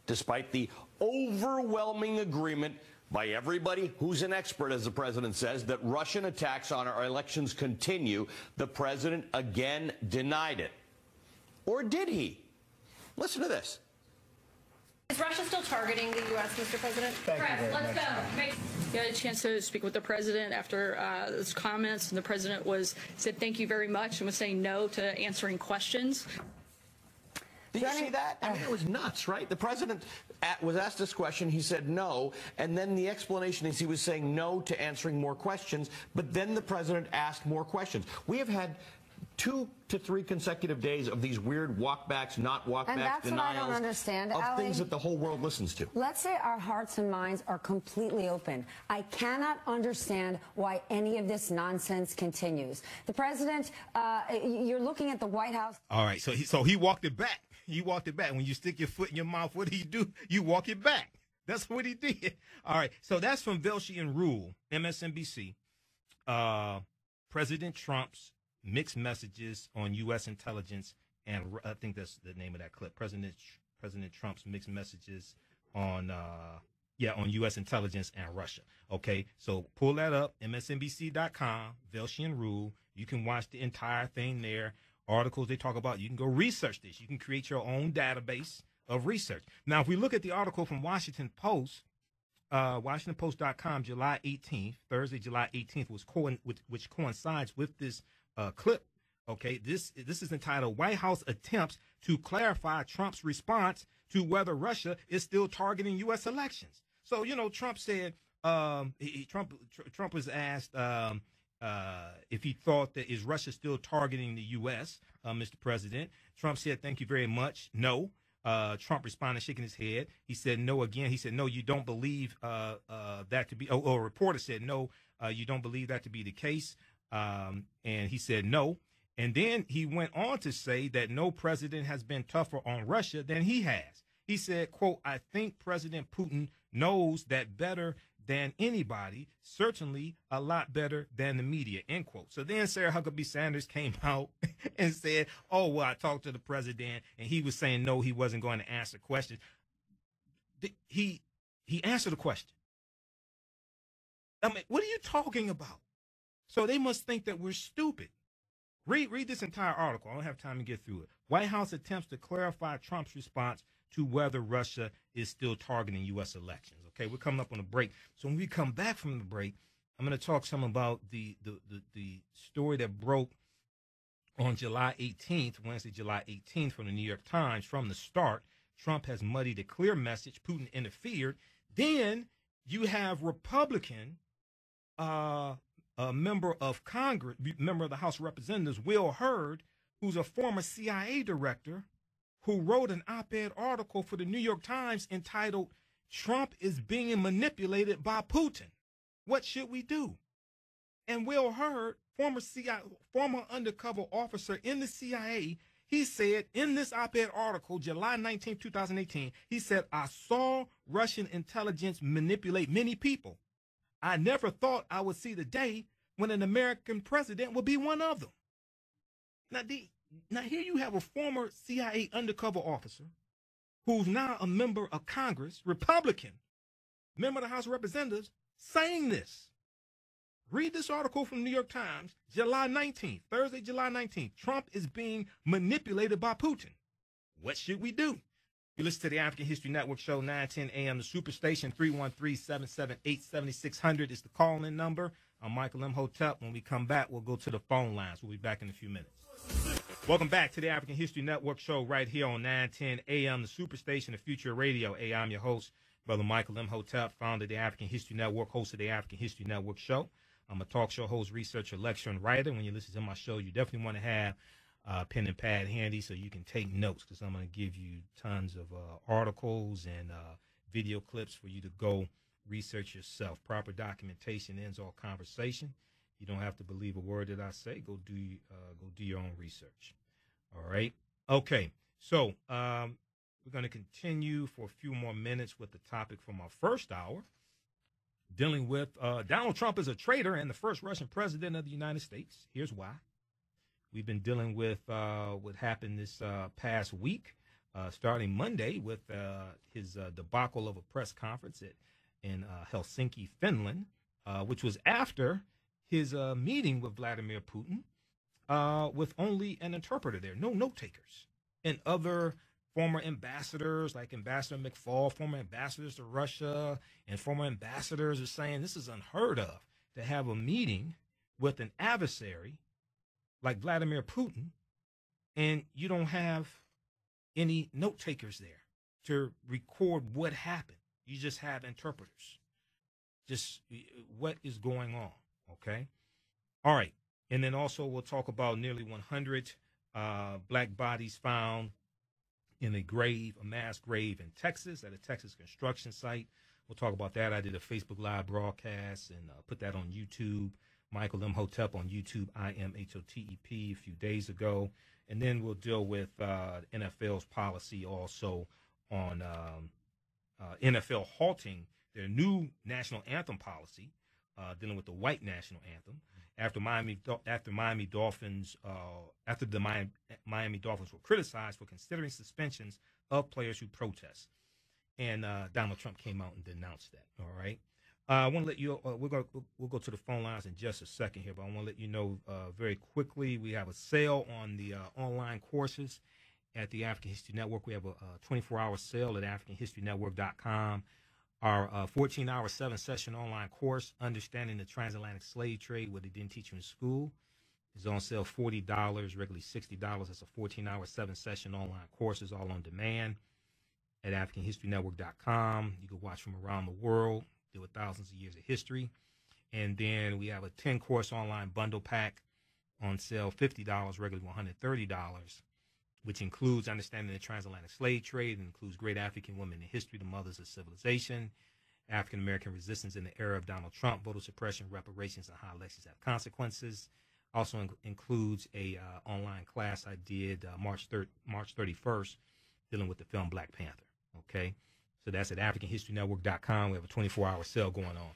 Despite the overwhelming agreement by everybody who's an expert, as the president says, that Russian attacks on our elections continue, the president again denied it. Or did he? Listen to this. Is Russia still targeting the U.S., Mr. President? Press, let's go. You had a chance to speak with the president after those comments, and the president said thank you very much and was saying no to answering questions. Did you see that? I mean, it was nuts, right? The president was asked this question. He said no. And then the explanation is he was saying no to answering more questions. But then the president asked more questions. We have had 2 to 3 consecutive days of these weird walkbacks, not walkbacks, and that's denials what I don't understand, of Allie, things that the whole world listens to. Let's say our hearts and minds are completely open. I cannot understand why any of this nonsense continues. The president, you're looking at the White House. All right, so he walked it back. He walked it back. When you stick your foot in your mouth, what do? You walk it back. That's what he did. All right, so that's from Velshi and Rule, MSNBC. President Trump's mixed messages on U.S. intelligence, and I think that's the name of that clip. President Trump's mixed messages on U.S. intelligence and Russia. Okay, so pull that up, MSNBC.com, Velshi and Rule. You can watch the entire thing there. Articles they talk about. You can go research this. You can create your own database of research. Now, if we look at the article from Washington Post, WashingtonPost.com, July 18th, Thursday, July 18th, which coincides with this clip. Okay, this is entitled "White House Attempts to Clarify Trump's Response to Whether Russia is Still Targeting U.S. Elections." So, Trump said Trump was asked if he thought that is Russia still targeting the U.S., Mr. President. Trump said, "Thank you very much. No." Trump responded, shaking his head. He said no again. He said, "No, you don't believe that to be." A reporter said, "No, you don't believe that to be the case." And he said no. And then he went on to say that no president has been tougher on Russia than he has. He said, quote, "I think President Putin knows that better than anybody, certainly a lot better than the media," end quote. So then Sarah Huckabee Sanders came out and said, "Oh, well, I talked to the president and he was saying no, he wasn't going to answer questions." he answered the question. I mean, what are you talking about? So they must think that we're stupid. Read this entire article. I don't have time to get through it. White House attempts to clarify Trump's response to whether Russia is still targeting U.S. elections. Okay, we're coming up on a break. So when we come back from the break, I'm going to talk some about the story that broke on July 18th, Wednesday, July 18th, from the New York Times. From the start, Trump has muddied a clear message. Putin interfered. Then you have Republican a member of Congress, member of the House of Representatives, Will Hurd, who's a former CIA director, who wrote an op-ed article for the New York Times entitled, "Trump is being manipulated by Putin. What should we do?" And Will Hurd, former undercover officer in the CIA, he said in this op-ed article, July 19, 2018, he said, "I saw Russian intelligence manipulate many people. I never thought I would see the day when an American president would be one of them." Now here you have a former CIA undercover officer who's now a member of Congress, Republican, member of the House of Representatives, saying this. Read this article from the New York Times, July 19th, Thursday, July 19th. Trump is being manipulated by Putin. What should we do? You listen to the African History Network show, 9:10 a.m. The Superstation, 313-778-7600 is the call-in number. I'm Michael Imhotep. When we come back, we'll go to the phone lines. We'll be back in a few minutes. Welcome back to the African History Network show right here on 9:10 a.m. The Superstation, the Future Radio. Hey, I'm your host, Brother Michael Imhotep, founder of the African History Network, host of the African History Network show. I'm a talk show host, researcher, lecturer, and writer. When you listen to my show, you definitely want to have pen and pad handy so you can take notes, because I'm going to give you tons of articles and video clips for you to go research yourself. Proper documentation ends all conversation. You don't have to believe a word that I say. Go do your own research. All right. Okay. So we're going to continue for a few more minutes with the topic from our first hour, dealing with Donald Trump is a traitor and the first Russian president of the United States. Here's why. We've been dealing with what happened this past week, starting Monday with his debacle of a press conference in Helsinki, Finland, which was after his meeting with Vladimir Putin with only an interpreter there, no note takers, and other former ambassadors like Ambassador McFall, former ambassadors to Russia, and former ambassadors are saying this is unheard of, to have a meeting with an adversary like Vladimir Putin, and you don't have any note takers there to record what happened. You just have interpreters. Just what is going on, okay? All right, and then also we'll talk about nearly 100 black bodies found in a mass grave in Texas, at a Texas construction site. We'll talk about that. I did a Facebook Live broadcast and put that on YouTube. Michael Imhotep on YouTube, IMHOTEP, a few days ago. And then we'll deal with NFL's policy also on NFL halting their new national anthem policy, dealing with the white national anthem. After the Miami Dolphins were criticized for considering suspensions of players who protest. And Donald Trump came out and denounced that, all right? I want to let you, we'll go to the phone lines in just a second here, but I want to let you know very quickly, we have a sale on the online courses at the African History Network. We have a 24-hour sale at AfricanHistoryNetwork.com. Our 14-hour 7-session online course, Understanding the Transatlantic Slave Trade, what they didn't teach you in school, is on sale $40, regularly $60. That's a 14-hour 7-session online course. It's all on demand at AfricanHistoryNetwork.com. You can watch from around the world, deal with thousands of years of history. And then we have a 10-course online bundle pack on sale, $50, regularly $130, which includes Understanding the Transatlantic Slave Trade. It includes Great African Women in History, the Mothers of Civilization, African-American Resistance in the Era of Donald Trump, Voter Suppression, Reparations, and How Elections Have Consequences. Also includes a online class I did March 31st, dealing with the film Black Panther, okay? So that's at AfricanHistoryNetwork.com. We have a 24-hour sale going on.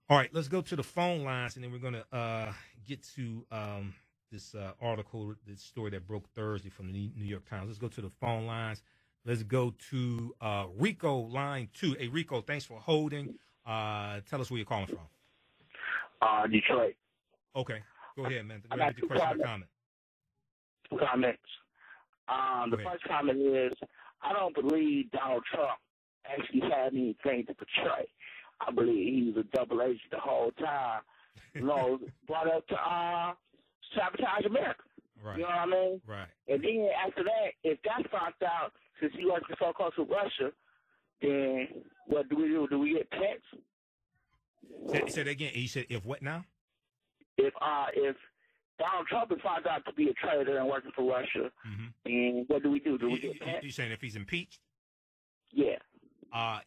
All right, let's go to the phone lines, and then we're going to get to this article, this story that broke Thursday from the New York Times. Let's go to the phone lines. Let's go to Rico, line 2. Hey, Rico, thanks for holding. Tell us where you're calling from. Detroit. Okay. Go ahead, man. I got your question or comment. Two comments. The first comment is, I don't believe Donald Trump actually had anything to portray. I believe he was a double agent the whole time. Brought up to sabotage America. Right. You know what I mean? Right. And then after that, if that's found out, since he works so close with Russia, then what do we do? Do we get Pence? Say that again. You said if what now? If Donald Trump is found out to be a traitor and working for Russia, and what do we do? Do we get Pence? You saying if he's impeached? Yeah.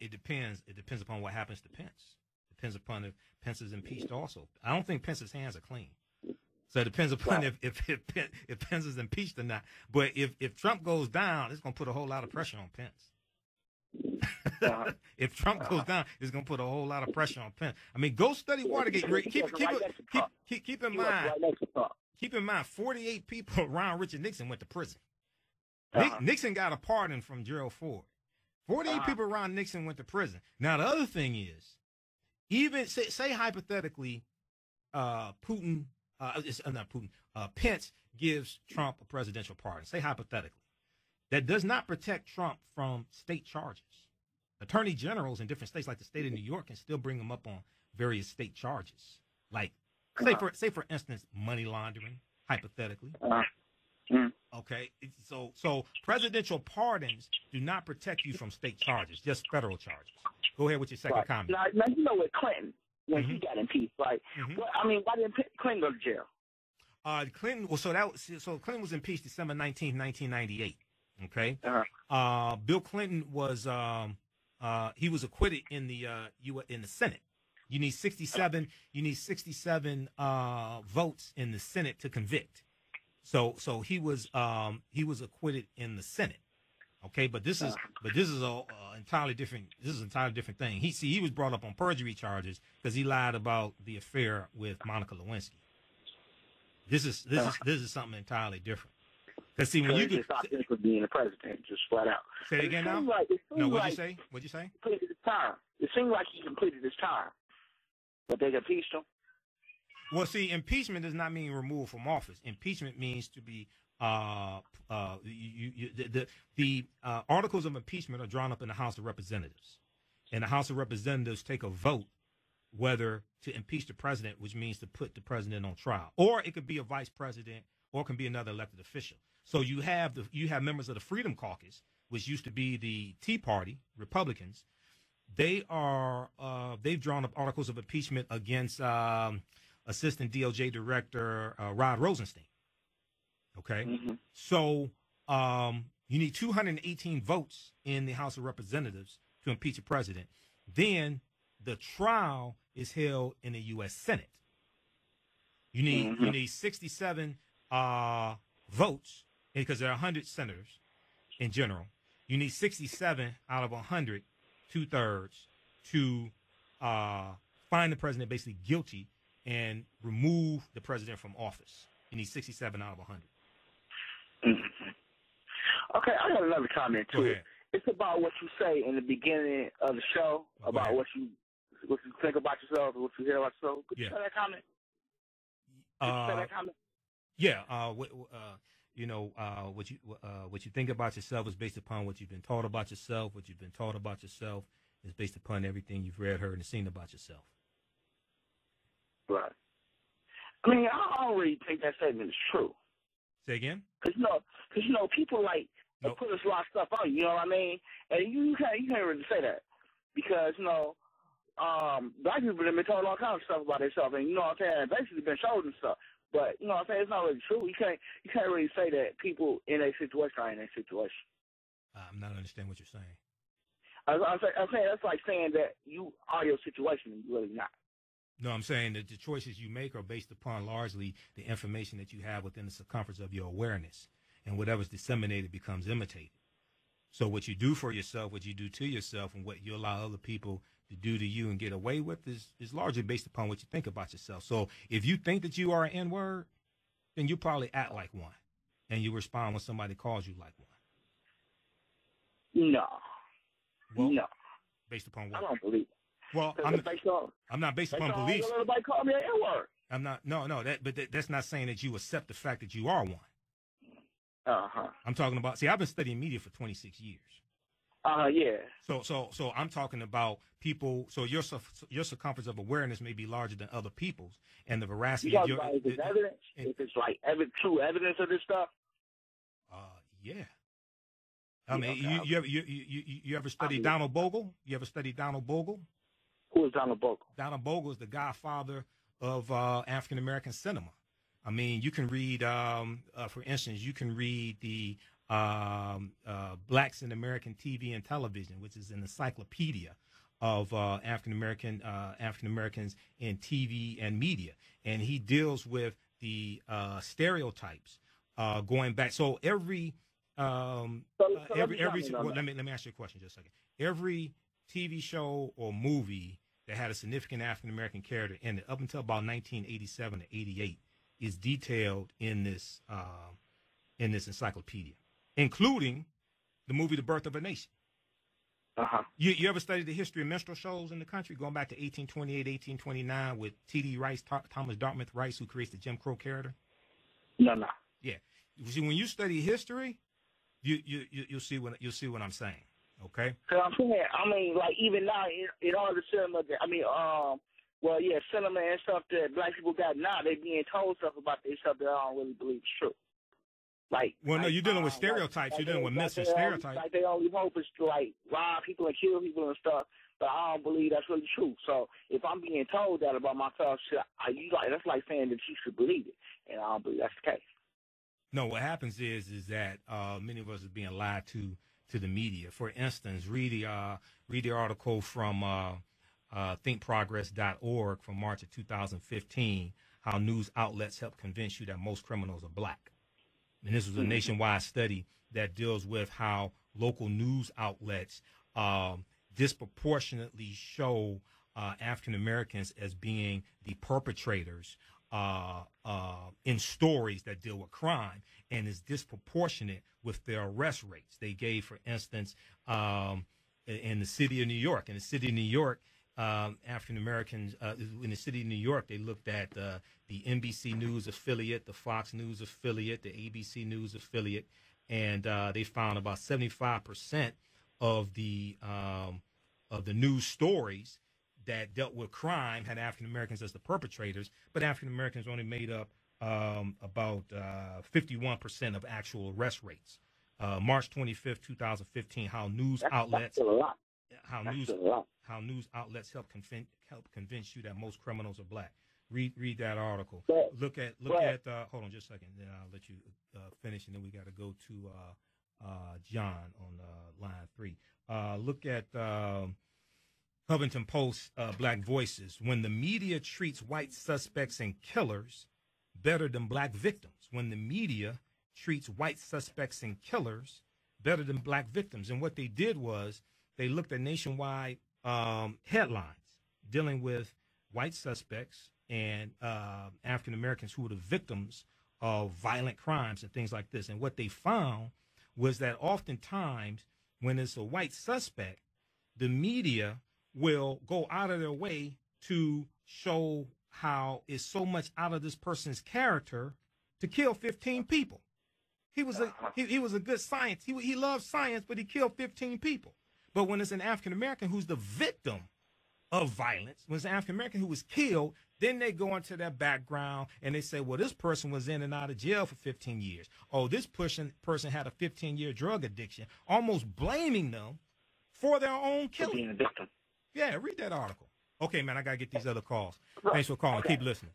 It depends. It depends upon what happens to Pence. Depends upon if Pence is impeached also. I don't think Pence's hands are clean. So it depends upon if Pence is impeached or not. But if Trump goes down, it's going to put a whole lot of pressure on Pence. If Trump goes down, it's going to put a whole lot of pressure on Pence. I mean, go study Watergate. Keep in mind. Keep in mind, 48 people around Richard Nixon went to prison. Nixon got a pardon from Gerald Ford. 48 people around Nixon went to prison. Now, the other thing is, even say hypothetically, Putin, not Putin, Pence gives Trump a presidential pardon. Say hypothetically. That does not protect Trump from state charges. Attorney generals in different states, like the state of New York, can still bring him up on various state charges. Like, say for instance, money laundering, hypothetically. Okay, so presidential pardons do not protect you from state charges, just federal charges. Go ahead with your second comment. Now, you know, with Clinton, when he got impeached, right? Why didn't Clinton go to jail? Clinton was impeached December 19, 1998. Okay. Bill Clinton was he was acquitted in the Senate. You need 67. You need 67 votes in the Senate to convict. So he was acquitted in the Senate. Okay, but this is a entirely different. This is an entirely different thing. He was brought up on perjury charges because he lied about the affair with Monica Lewinsky. This is something entirely different. Because see, when you just stop him from being the president, just flat out. Say it again now. No, what'd you say? What'd you say? Completed his term. It seemed like he completed his term, but they impeached him. Well, see, impeachment does not mean removal from office. Impeachment means to be the articles of impeachment are drawn up in the House of Representatives, and the House of Representatives take a vote whether to impeach the president, which means to put the president on trial, or it could be a vice president, or it can be another elected official. So you have members of the Freedom Caucus, which used to be the Tea Party, Republicans. They've drawn up articles of impeachment against Assistant DOJ Director Rod Rosenstein. Okay, so you need 218 votes in the House of Representatives to impeach a president. Then the trial is held in the U.S. Senate. You need 67 votes because there are 100 senators in general. You need 67 out of 100, 2/3, to find the president basically guilty and remove the president from office. You need 67 out of 100. Okay, I got another comment too. It's about what you say in the beginning of the show about what you think about yourself and what you hear about yourself. Could you say that comment? Yeah. What you think about yourself is based upon what you've been taught about yourself. What you've been taught about yourself is based upon everything you've read, heard, and seen about yourself. Right. I mean, I don't really think that statement is true. Say again? Because people put a lot of stuff on you. You know what I mean? And you can't really say that because black people have been told all kinds of stuff about themselves, and you know what I'm saying, basically been showed and stuff. But you know what I'm saying, it's not really true. You can't really say that people in a situation are in a situation. I'm not understanding what you're saying. I'm saying that's like saying that you are your situation and you're really not. No, I'm saying that the choices you make are based upon largely the information that you have within the circumference of your awareness, and whatever's disseminated becomes imitated. So what you do for yourself, what you do to yourself, and what you allow other people to do to you and get away with is largely based upon what you think about yourself. So if you think that you are an N-word, then you probably act like one, and you respond when somebody calls you like No. Well, no. Based upon what? I don't believe it. Well, I'm not based upon beliefs. Everybody call me an N-word. I'm not. No. That's not saying that you accept the fact that you are one. I'm talking about. See, I've been studying media for 26 years. Yeah. So I'm talking about people. So your circumference of awareness may be larger than other people's, and the veracity of your. If it's evidence, if it's like true evidence of this stuff. Yeah. I mean, you ever studied Donald Bogle? You ever studied Donald Bogle? Who is Donald Bogle? Donald Bogle is the godfather of African American cinema. I mean, you can read, for instance, you can read the Blacks in American TV and Television, which is an encyclopedia of African Americans in TV and media, and he deals with the stereotypes going back. So let me ask you a question just a second. Every TV show or movie that had a significant African American character in it, up until about 1987 to 88, is detailed in this encyclopedia, including the movie The Birth of a Nation. You ever studied the history of minstrel shows in the country, going back to 1828, 1829, with T.D. Rice, Thomas Dartmouth Rice, who creates the Jim Crow character? No. Yeah. See, when you study history, you'll see what I'm saying. Okay. Cause I'm saying, I mean, like even now, in all the cinema, cinema and stuff that black people got now, they being told stuff about this stuff that I don't really believe is true. You're dealing with stereotypes. You're dealing with myths and stereotypes. Like they only hope is to rob people and kill people and stuff, but I don't believe that's really true. So if I'm being told that about myself, that's like saying that you should believe it, and I don't believe that's the case. No, what happens is that many of us are being lied to the media. For instance, read the article from thinkprogress.org from March of 2015, how news outlets help convince you that most criminals are black. And this was a nationwide study that deals with how local news outlets disproportionately show African Americans as being the perpetrators in stories that deal with crime, and is disproportionate with their arrest rates. They gave, for instance, in the city of New York. In the city of New York, African Americans in the city of New York, they looked at the NBC News affiliate, the Fox News affiliate, the ABC News affiliate, and they found about 75% of the news stories that dealt with crime had African Americans as the perpetrators, but African Americans only made up about 51% of actual arrest rates. March 25th, 2015, how news outlets help convince you that most criminals are black. Read that article. Look at hold on just a second, then I'll let you finish, and then we got to go to John on line 3. Look at Huffington Post, Black Voices. When the media treats white suspects and killers better than black victims. When the media treats white suspects and killers better than black victims. And what they did was they looked at nationwide headlines dealing with white suspects and African Americans who were the victims of violent crimes and things like this. And what they found was that oftentimes when it's a white suspect, the media will go out of their way to show how it's so much out of this person's character to kill 15 people. He was a good science. He loved science, but he killed 15 people. But when it's an African American who's the victim of violence, when it's an African American who was killed, then they go into their background and they say, well, this person was in and out of jail for 15 years. Oh, this person had a 15-year drug addiction, almost blaming them for their own killing. Yeah, read that article. Okay, man, I got to get these other calls. Thanks for calling. Keep listening.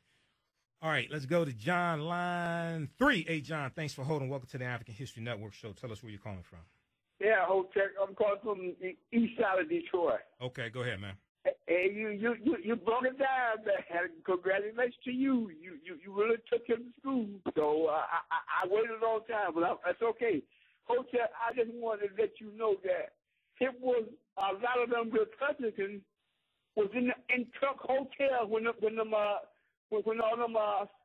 All right, let's go to John, line 3. Hey, John, thanks for holding. Welcome to the African History Network show. Tell us where you're calling from. Yeah, Hotep. I'm calling from the east side of Detroit. Okay, go ahead, man. Hey, you broke it down, man. Congratulations to you. You really took him to school. So I waited a long time, but that's okay. Hotep, I just wanted to let you know that it was a lot of them Republicans was in truck hotels when all them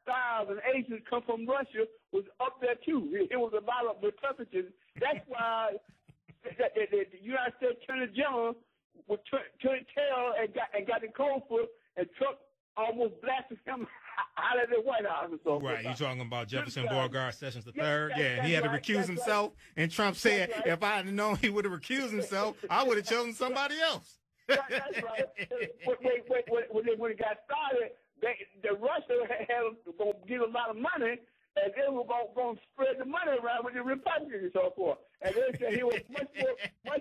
spies and agents come from Russia was up there too. It was a lot of Republicans. That's why the United States Attorney General was turned tail and got the cold foot, and Trump almost blasted him out of the White House and so forth. Right, you're talking about Jefferson Beauregard Sessions III. Yeah, And he had to recuse himself. Right. And Trump said, if I had known he would have recused himself, I would have chosen somebody else. That's right. When it got started, the Russians had going to give a lot of money, and they were going to spread the money around with the Republicans and so forth. And they said he was much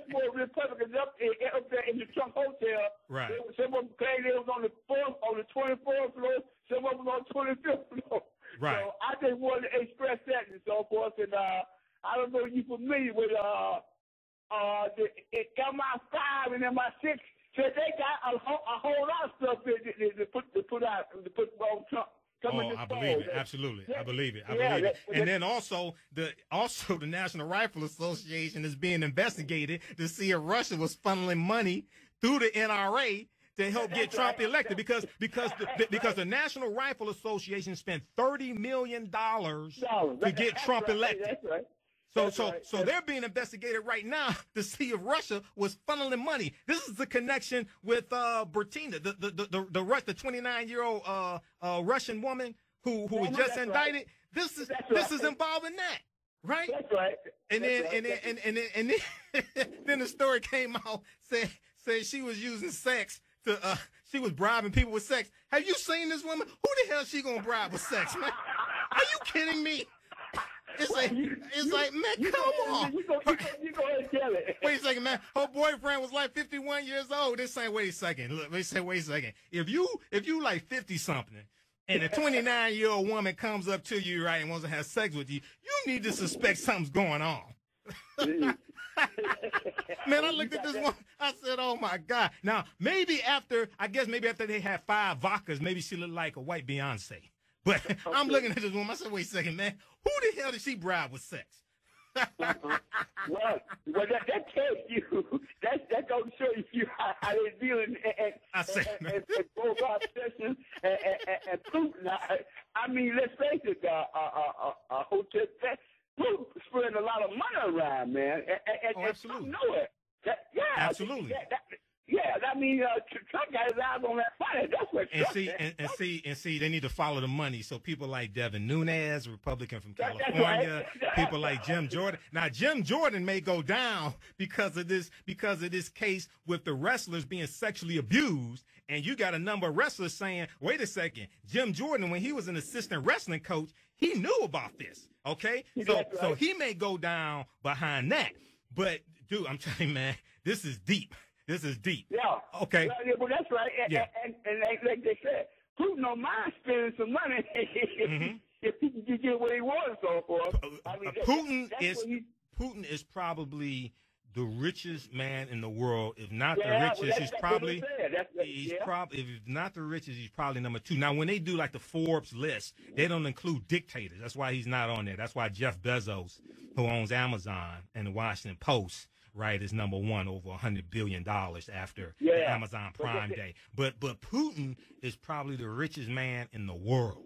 more Republicans up there in the Trump Hotel. Right. Some of them claimed they was on the 24th floor. Some of them on the 25th floor. Right. So I just wanted to express that and so forth. And I don't know if you're familiar with the MI5 and MI6. So they got a whole lot of stuff to put on Trump. I believe it. Absolutely. I believe it. I believe it. And then also the National Rifle Association is being investigated to see if Russia was funneling money through the NRA to help get Trump elected because the National Rifle Association spent $30 million to get Trump elected. That's right. So they're being investigated right now to see if Russia was funneling money. This is the connection with Bertina, the 29-year-old Russian woman who was just indicted. Right. This is involved in that, right? That's right. And then the story came out said she was using sex to she was bribing people with sex. Have you seen this woman? Who the hell is she gonna bribe with sex, man? Are you kidding me? It's like, man, come on. You go ahead and tell it. Wait a second, man. Her boyfriend was like 51 years old. This ain't, wait a second. Look, they say, wait a second. If you like 50-something and a 29-year-old woman comes up to you, right, and wants to have sex with you, you need to suspect something's going on. Man, I looked at this one. I said, oh, my God. Now, maybe after they had 5 vodkas, maybe she looked like a white Beyonce. But I'm looking at this woman. I said, wait a second, man. Who the hell did she bribe with sex? Well, that tells you, that goes to show you how they're dealing and Beauregard Sessions and Putin. I mean, let's face it, Hotep, Putin spreading a lot of money around, man. And absolutely. I know it. Absolutely. I mean, Trump got his eyes on that money. That's what and see, they need to follow the money. So people like Devin Nunes, Republican from California, people like Jim Jordan. Now, Jim Jordan may go down because of this case with the wrestlers being sexually abused. And you got a number of wrestlers saying, wait a second, Jim Jordan, when he was an assistant wrestling coach, he knew about this. Okay, so he may go down behind that. But dude, I'm telling you, man, this is deep. This is deep. Yeah. Okay. Well, that's right. And like they said, Putin don't mind spending some money if he can get what he wants and so forth. I mean, Putin is probably the richest man in the world. If not the richest, he's probably if not the richest, he's probably number 2. Now, when they do like the Forbes list, they don't include dictators. That's why he's not on there. That's why Jeff Bezos, who owns Amazon and the Washington Post, right, is number 1, over $100 billion after the Amazon Prime Day. But Putin is probably the richest man in the world.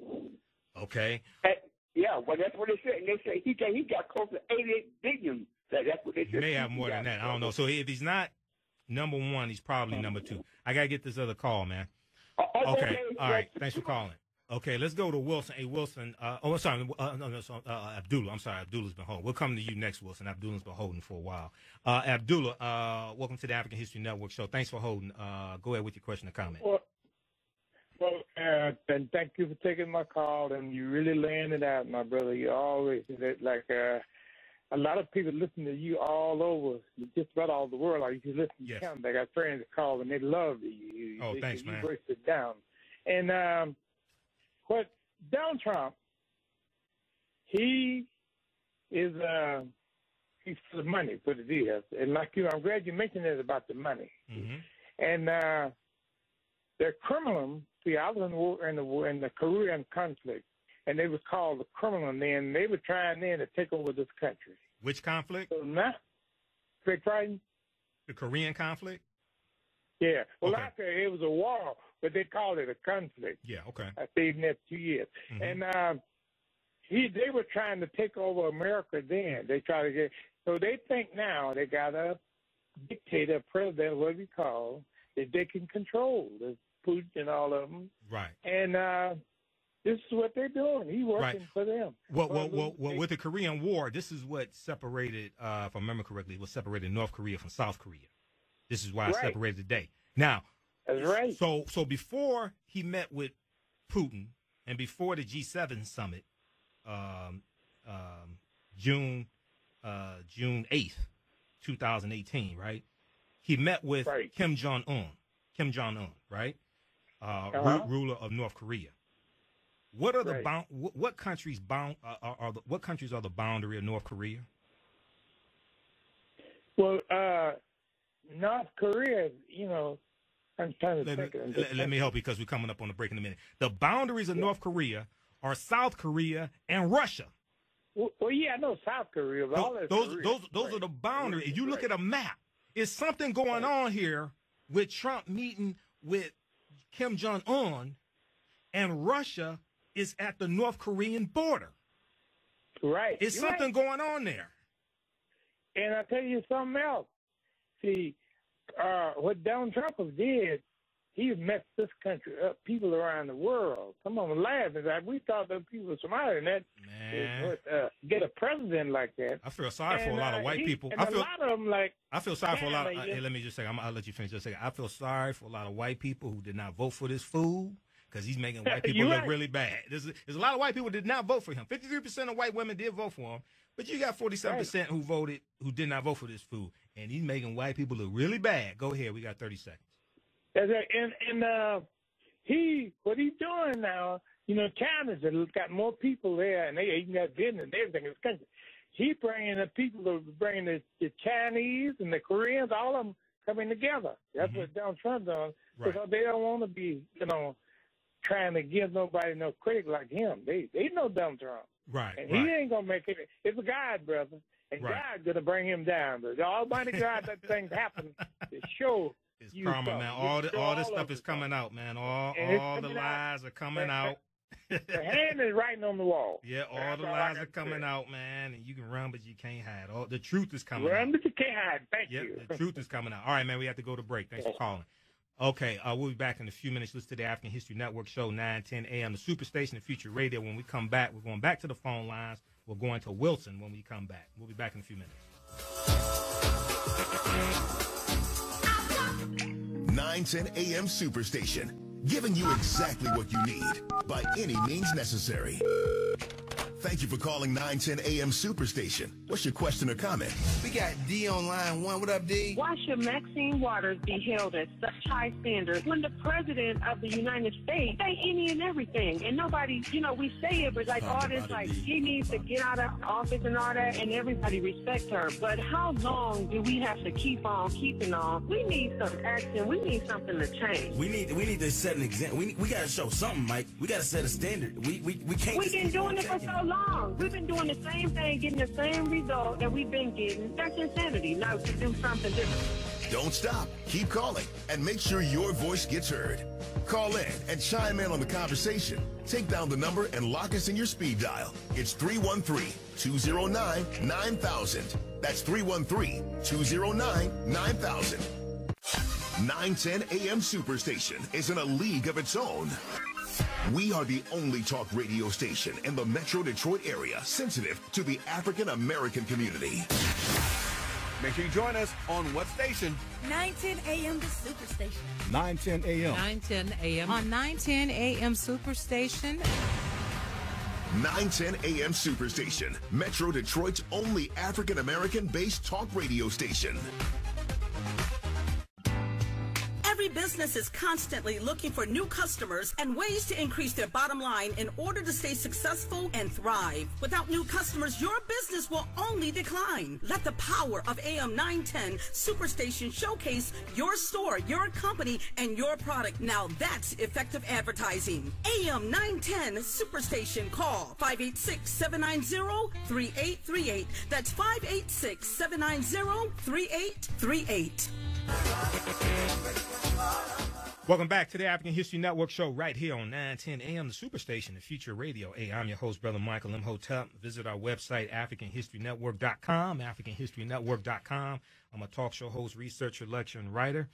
Okay. Well, that's what they said. And they say he got close to 88 billion. That's what they said. He may have more than that. I don't know. So if he's not number 1, he's probably number 2. I gotta get this other call, man. Okay. All right. Thanks for calling. Okay, let's go to Wilson. Hey, Wilson. Abdullah. I'm sorry, Abdullah's been holding. We'll come to you next, Wilson. Abdullah's been holding for a while. Abdullah, welcome to the African History Network show. Thanks for holding. Go ahead with your question or comment. And thank you for taking my call, and you really laying it out, my brother. You always like a lot of people listen to you all over, just about all the world. I used to listen to Canada. I got friends that call, and they love you. Thanks, man. You break it down. And what Donald Trump, he is he's for the money, what it is. And like you, I'm glad you mentioned it about the money. Mm-hmm. And they're criminal. See, I was in the Korean conflict, and they was called the criminal then. They were trying then to take over this country. Which conflict? So now, beg pardon? The Korean conflict? Yeah. Well, okay. It was a war, but they called it a conflict. Yeah, okay. I stayed in there 2 years. Mm-hmm. And they were trying to take over America then. They tried to get, So they think now they got a dictator, president, whatever you call, that they can control. There's Putin and all of them. Right. And this is what they're doing. He's working for them. Well, with the Korean War, this is what separated, if I remember correctly, what separated North Korea from South Korea. This is why it separated today. Now, that's right. So before he met with Putin and before the G7 summit, June 8th, 2018, right? He met with Kim Jong-un, right? Ruler of North Korea. What are the what countries what countries are the boundary of North Korea? Well, North Korea, you know, I'm trying to think. Let me help you because we're coming up on the break in a minute. The boundaries of North Korea are South Korea and Russia. Well, yeah, I know South Korea. But all those are the boundaries. If you look at a map, there's something going on here with Trump meeting with Kim Jong-un, and Russia is at the North Korean border. Right. It's something going on there. And I'll tell you something else. See, what Donald Trump did, he messed this country up, people around the world. Some of them laughing. Like, we thought those people were smarter than that. Get a president like that. I feel sorry for a lot of white people. And a lot of them, like, I feel sorry for a lot of, hey, let me just say, I'll let you finish just a second. I feel sorry for a lot of white people who did not vote for this fool because he's making white people look really bad. There's a lot of white people who did not vote for him. 53% of white women did vote for him, but you got 47% who did not vote for this fool, and he's making white people look really bad. Go ahead. We got 30 seconds. And what he's doing now, you know, China's got more people there, and they even got business and everything in this country. He's bringing the people, bringing the Chinese and the Koreans, all of them coming together. That's what Donald Trump does, because they don't want to be, you know, trying to give nobody no credit like him. They know Donald Trump. Right. And he ain't going to make it. It's a God, brother. And God's going to bring him down. But the Almighty God, that things happen to show. It's karma, man. All this stuff is coming out, man. All the lies are coming out. The hand is writing on the wall. Yeah, all the lies are coming out, man. And you can run, but you can't hide. The truth is coming out. Run, but you can't hide. Thank you. The truth is coming out. All right, man, we have to go to break. Thanks for calling. Okay, we'll be back in a few minutes. Listen to the African History Network show, 9:10 a.m. The Superstation and Future Radio. When we come back, we're going back to the phone lines. We're going to Wilson when we come back. We'll be back in a few minutes. 9:10 a.m. Superstation, giving you exactly what you need by any means necessary. Thank you for calling 910 AM Superstation. What's your question or comment? We got D on line 1. What up, D? Why should Maxine Waters be held at such high standards when the president of the United States say any and everything? And nobody, you know, we say it, but like all this, like she needs to get out of office and all that, and everybody respects her. But how long do we have to keep on keeping on? We need some action. We need something to change. We need to set an example. We got to show something, Mike. We got to set a standard. We can't. We've been doing it for so long. We've been doing the same thing, getting the same result that we've been getting. That's insanity. Now to do something different. Don't stop. Keep calling and make sure your voice gets heard. Call in and chime in on the conversation. Take down the number and lock us in your speed dial. It's 313-209-9000. That's 313-209-9000. 910 AM Superstation is in a league of its own. We are the only talk radio station in the Metro Detroit area sensitive to the African American community. Make sure you join us on what station? 910 AM, the Superstation. 910 AM. 910 AM. On 910 AM Superstation. 910 AM Superstation, Metro Detroit's only African American based talk radio station. Every business is constantly looking for new customers and ways to increase their bottom line in order to stay successful and thrive. Without new customers, your business will only decline. Let the power of AM 910 Superstation showcase your store, your company, and your product. Now that's effective advertising. AM 910 Superstation. Call 586-790-3838. That's 586-790-3838. Welcome back to the African History Network show right here on 910 AM, the Superstation, the Future Radio. Hey, I'm your host, Brother Michael Imhotep. Visit our website, AfricanHistoryNetwork.com, AfricanHistoryNetwork.com. I'm a talk show host, researcher, lecturer, and writer.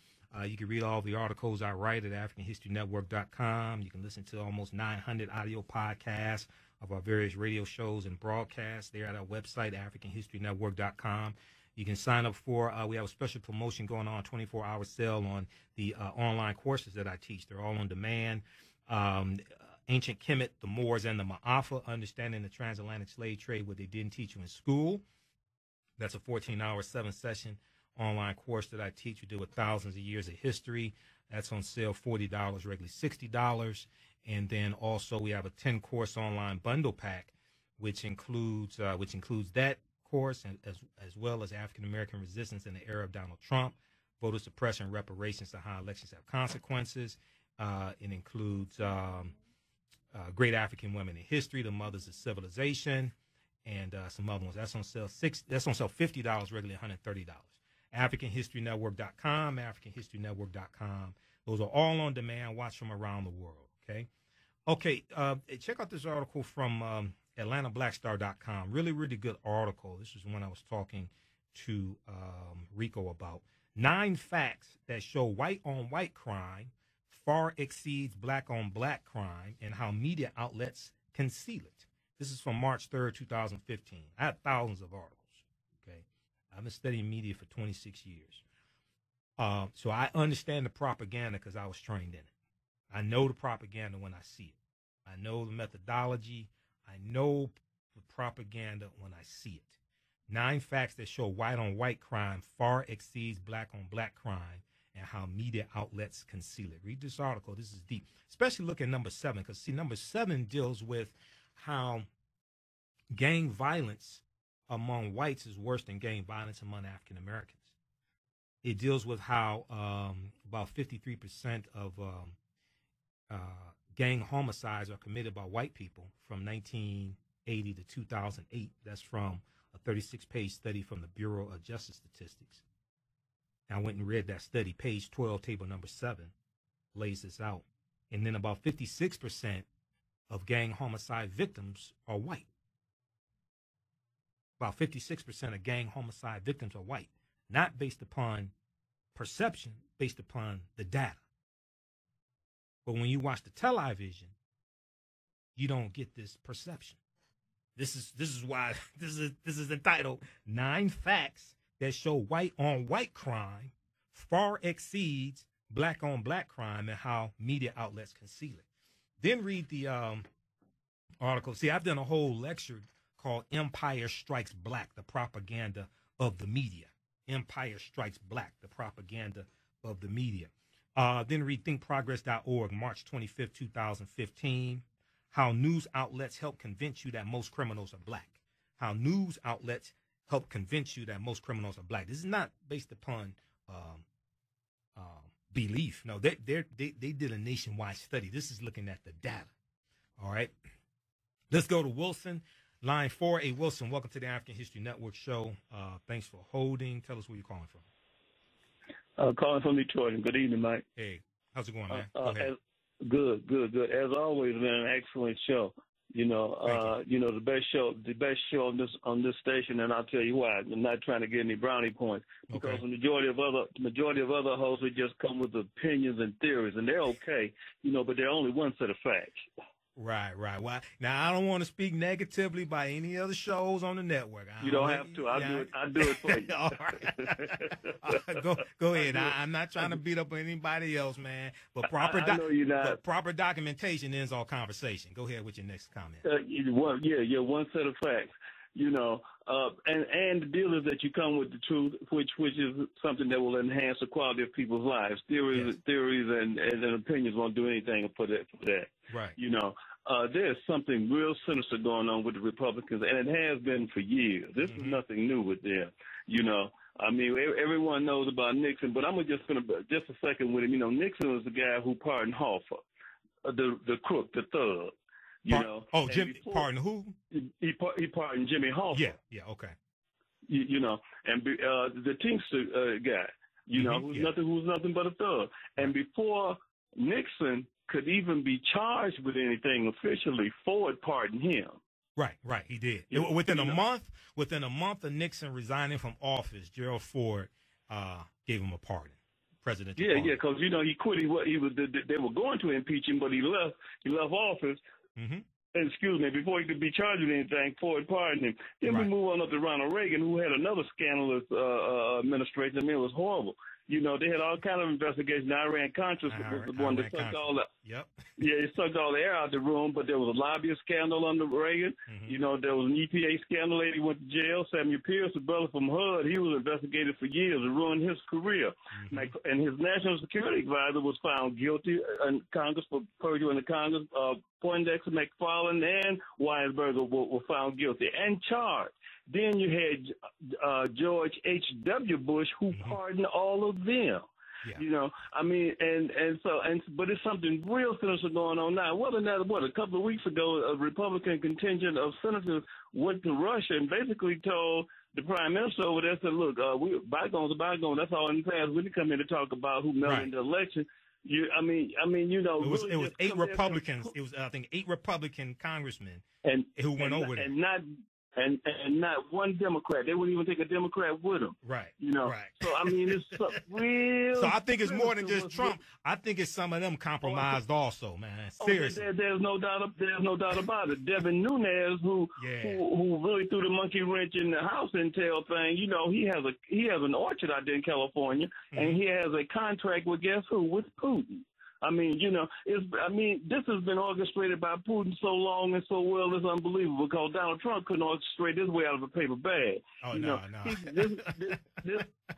You can read all the articles I write at AfricanHistoryNetwork.com. You can listen to almost 900 audio podcasts of our various radio shows and broadcasts there at our website, AfricanHistoryNetwork.com. You can sign up for, we have a special promotion going on, 24-hour sale on the online courses that I teach. They're all on demand. Ancient Kemet, the Moors, and the Ma'afa, Understanding the Transatlantic Slave Trade, what they didn't teach you in school. That's a 14-hour, 7-session online course that I teach. We deal with thousands of years of history. That's on sale, $40, regularly $60. And then also we have a 10-course online bundle pack, which includes that course, and as well as African-American resistance in the era of Donald Trump, voter suppression, reparations, and how elections have consequences. It includes great African women in history, the mothers of civilization, and some other ones. That's on sale $50, regularly $130. AfricanHistoryNetwork.com, AfricanHistoryNetwork.com. Those are all on demand. Watch from around the world. Okay. Check out this article from AtlantaBlackStar.com. Really, really good article. This is one I was talking to Rico about. 9 facts that show white-on-white crime far exceeds black-on-black crime and how media outlets conceal it. This is from March 3rd, 2015. I have thousands of articles. I've been studying media for 26 years. So I understand the propaganda because I was trained in it. I know the propaganda when I see it. I know the methodology. I know the propaganda when I see it. 9 facts that show white-on-white crime far exceeds black-on-black crime and how media outlets conceal it. Read this article. This is deep. Especially look at number 7, because, see, number 7 deals with how gang violence among whites is worse than gang violence among African Americans. It deals with how about 53% of gang homicides are committed by white people from 1980 to 2008. That's from a 36-page study from the Bureau of Justice Statistics. I went and read that study. Page 12, table number 7, lays this out. And then about 56% of gang homicide victims are white. About 56% of gang homicide victims are white, not based upon perception, based upon the data. But when you watch the television, you don't get this perception. This is why this is entitled 9 Facts That Show White-on-White Crime Far Exceeds Black-on-Black Crime and How Media Outlets Conceal It. Then read the article. See, I've done a whole lecture called Empire Strikes Black, the Propaganda of the Media. Empire Strikes Black, the Propaganda of the Media. Then read thinkprogress.org, March 25th, 2015. How news outlets help convince you that most criminals are black. How news outlets help convince you that most criminals are black. This is not based upon belief. No, they did a nationwide study. This is looking at the data. All right. Let's go to Wilson. Line 4, A. Wilson, welcome to the African History Network show. Thanks for holding. Tell us where you're calling from. Calling from Detroit. And good evening, Mike. Hey, how's it going, man? Go ahead. Good. As always, been an excellent show. The best show on this station, and I'll tell you why. I'm not trying to get any brownie points because the majority of other hosts would just come with opinions and theories, and they're okay, but they're only one set of facts. Right. Well, now I don't want to speak negatively by any other shows on the network. You don't have to. I'll do it for you. All right. Go ahead. I'm not trying to beat up on anybody else, man. But proper documentation ends all conversation. Go ahead with your next comment. One set of facts. And the deal is that you come with the truth, which is something that will enhance the quality of people's lives. Theories and opinions won't do anything for that. Right. There's something real sinister going on with the Republicans, and it has been for years. This is nothing new with them. Everyone knows about Nixon, but I'm just going to just a second with him. Nixon was the guy who pardoned Hoffa, the crook, the thug. Pardon who? He pardoned Jimmy Hoffa. Yeah, okay. And the Teamster guy, who's nothing but a thug. And before Nixon could even be charged with anything officially, Ford pardoned him. Right, he did. Within a month of Nixon resigning from office, Gerald Ford gave him a pardon. President. Yeah, because he quit. They were going to impeach him, but he left office. Mm-hmm. Excuse me, before he could be charged with anything, Ford pardoned him. Then we move on up to Ronald Reagan, who had another scandalous administration. I mean, it was horrible. They had all kind of investigations. The Iran-Contra was the one that sucked all the it sucked all the air out the room. But there was a lobbyist scandal under Reagan. Mm-hmm. There was an EPA scandal. Lady went to jail. Samuel Pierce, the brother from HUD, he was investigated for years. It ruined his career. Mm-hmm. And his national security advisor was found guilty in Congress for perjury in the Congress. Poindexter, McFarland, and Weisberger were found guilty and charged. Then you had George H.W. Bush, who pardoned all of them. Yeah. But it's something real sinister going on now. A couple of weeks ago, a Republican contingent of senators went to Russia and basically told the prime minister over there, said, look, bygones are bygones. That's all in the past. We didn't come here to talk about who melted the election. It was 8 Republicans. It was, I think, 8 Republican congressmen who went over there. And not one Democrat. They wouldn't even take a Democrat with them. Right. Right. So it's real. So I think it's more than just Trump. I think it's some of them compromised also, man. Seriously. There's no doubt about it. Devin Nunes, who really threw the monkey wrench in the House intel thing. He has an orchard out there in California, and he has a contract with guess who? With Putin. This has been orchestrated by Putin so long and so well, it's unbelievable, because Donald Trump couldn't orchestrate his way out of a paper bag. Oh, no.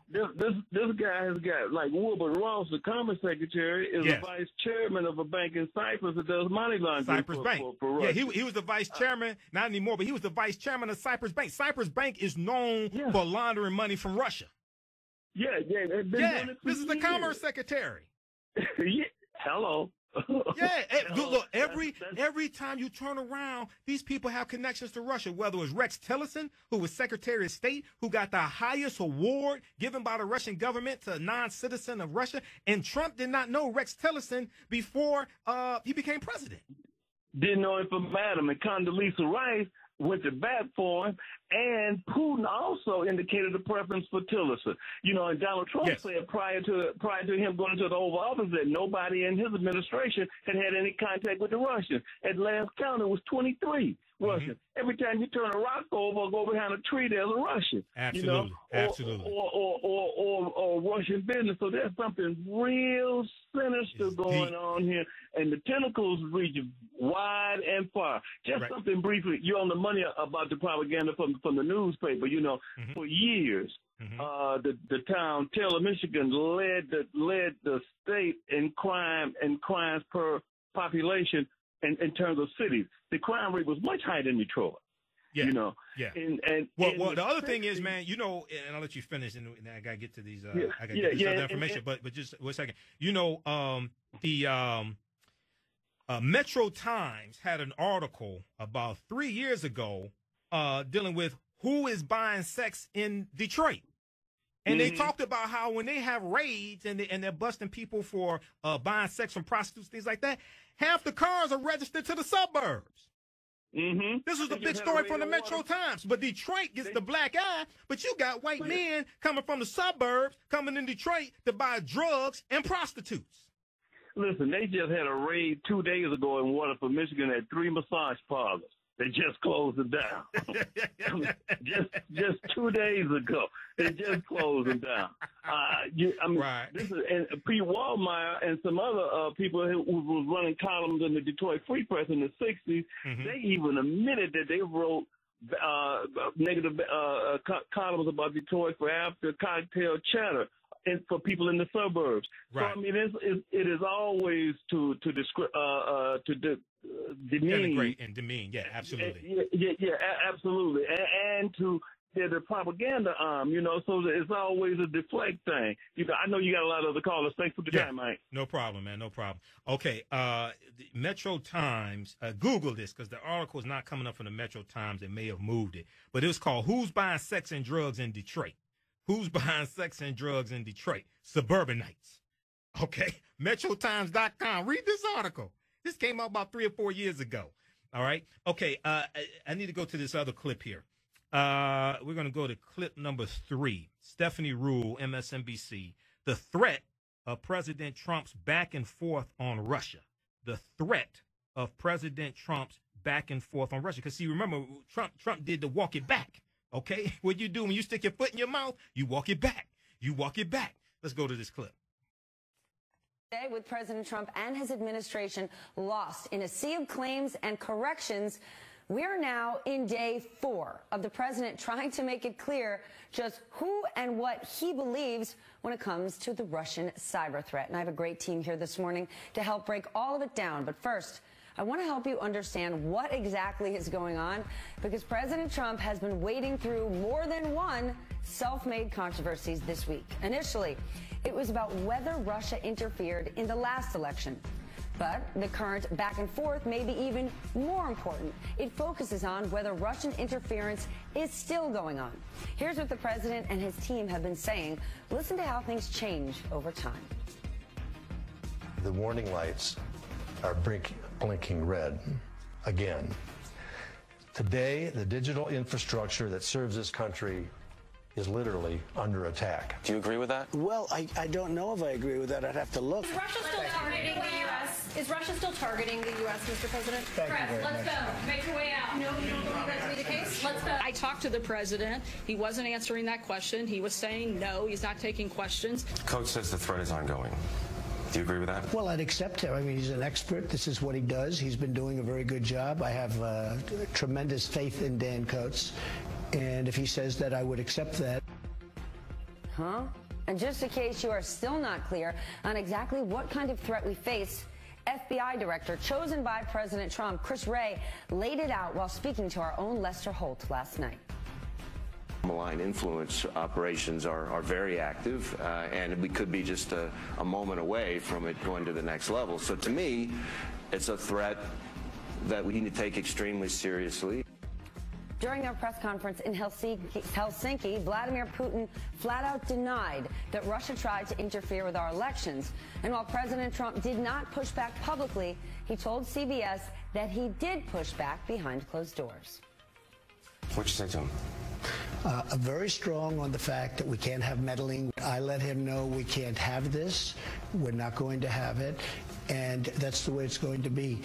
This guy has got, like Wilbur Ross, the Commerce Secretary, is the vice chairman of a bank in Cyprus that does money laundering Cyprus Bank. For Russia. He was the vice chairman, not anymore, but he was the vice chairman of Cyprus Bank. Cyprus Bank is known for laundering money from Russia. This is the Commerce Secretary. Hello. Look, every time you turn around, these people have connections to Russia, whether it was Rex Tillerson, who was Secretary of State, who got the highest award given by the Russian government to a non-citizen of Russia, and Trump did not know Rex Tillerson before he became president. Didn't know him from Adam, and Condoleezza Rice went to bat for him, and Putin also indicated a preference for Tillerson. And Donald Trump said prior to him going into the Oval Office that nobody in his administration had any contact with the Russians. At last count, it was 23 Russians. Every time you turn a rock over or go behind a tree, there's a Russian. Absolutely. Or Russian business. So there's something real sinister going on here, and the tentacles reach wide and far. Just something briefly. You're on the money about the propaganda from the newspaper. For years, the town Taylor, Michigan, led the state in crimes per population in terms of cities. The crime rate was much higher than Detroit. The other thing is, man, and I'll let you finish, and I gotta get to these. I gotta get this other information, but just 1 second. The Metro Times had an article about 3 years ago dealing with who is buying sex in Detroit. And they talked about how when they have raids and they're busting people for buying sex from prostitutes, things like that, half the cars are registered to the suburbs. This was a big story from the Metro Times. But Detroit gets the black eye, but you got white men coming from the suburbs, coming in Detroit to buy drugs and prostitutes. Listen, they just had a raid 2 days ago in Waterford, Michigan at 3 massage parlors. They just closed it down. just 2 days ago, they just closed them down. This is and Pete Wallmeyer and some other people who was running columns in the Detroit Free Press in the '60s. They even admitted that they wrote negative columns about Detroit for after cocktail chatter. And for people in the suburbs, so it is always to demean and demean. Yeah, absolutely. Absolutely, and to the propaganda arm. So it's always a deflect thing. I know you got a lot of other callers. Thanks for the time, Mike. No problem, man. No problem. Okay, the Metro Times. Google this because the article is not coming up from the Metro Times. They may have moved it, but it was called "Who's Buying Sex and Drugs in Detroit." Who's buying sex and drugs in Detroit? Suburbanites. Okay, MetroTimes.com. Read this article. This came out about 3 or 4 years ago. All right. Okay, I need to go to this other clip here. We're going to go to clip number 3. Stephanie Rule, MSNBC. The threat of President Trump's back and forth on Russia. The threat of President Trump's back and forth on Russia. Because, see, remember, Trump did the walk it back. Okay? What you do when you stick your foot in your mouth, you walk it back. You walk it back. Let's go to this clip. Today, with President Trump and his administration lost in a sea of claims and corrections, we are now in day 4 of the president trying to make it clear just who and what he believes when it comes to the Russian cyber threat. And I have a great team here this morning to help break all of it down. But first, I want to help you understand what exactly is going on, because President Trump has been wading through more than one self-made controversies this week. Initially, it was about whether Russia interfered in the last election. But the current back and forth may be even more important. It focuses on whether Russian interference is still going on. Here's what the president and his team have been saying. Listen to how things change over time. The warning lights are blinking red again. Today, the digital infrastructure that serves this country is literally under attack. Do you agree with that? Well, I don't know if I agree with that. I'd have to look. Is Russia still targeting the U.S.? Is Russia still targeting the U.S., Mr. President? Press, let's go. Make your way out. No, you don't believe that to be the case? Let's go. I talked to the president. He wasn't answering that question. He was saying no, he's not taking questions. Coach says the threat is ongoing. Do you agree with that? Well, I'd accept him. I mean, he's an expert. This is what he does. He's been doing a very good job. I have tremendous faith in Dan Coates. And if he says that, I would accept that. Huh? And just in case you are still not clear on exactly what kind of threat we face, FBI director chosen by President Trump, Chris Wray, laid it out while speaking to our own Lester Holt last night. Malign influence operations are very active, and we could be just a moment away from it going to the next level. So to me, it's a threat that we need to take extremely seriously. During their press conference in Helsinki, Vladimir Putin flat out denied that Russia tried to interfere with our elections. And while President Trump did not push back publicly, he told CBS that he did push back behind closed doors. What'd you say to him? Very strong on the fact that we can't have meddling. I let him know we can't have this. We're not going to have it. And that's the way it's going to be.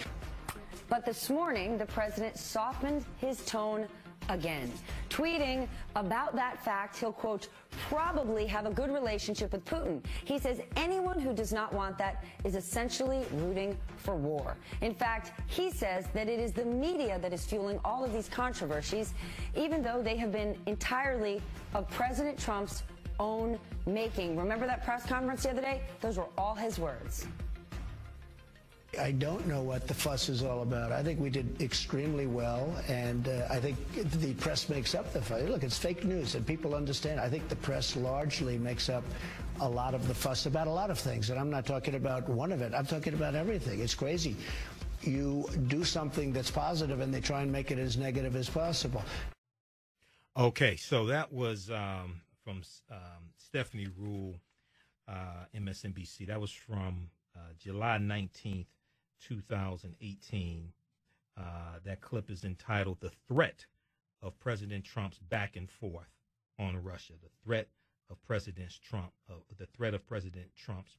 But this morning, the president softened his tone again, tweeting about that fact he'll, quote, probably have a good relationship with Putin. He says anyone who does not want that is essentially rooting for war. In fact, he says that it is the media that is fueling all of these controversies, even though they have been entirely of President Trump's own making. Remember that press conference the other day? Those were all his words. I don't know what the fuss is all about. I think we did extremely well, and I think the press makes up the fuss. Look, it's fake news, and people understand. I think the press largely makes up a lot of the fuss about a lot of things, and I'm not talking about one of it. I'm talking about everything. It's crazy. You do something that's positive, and they try and make it as negative as possible. Okay, so that was from Stephanie Rule, MSNBC. That was from July 19th. 2018. That clip is entitled "The Threat of President Trump's Back and Forth on Russia." The threat of President Trump's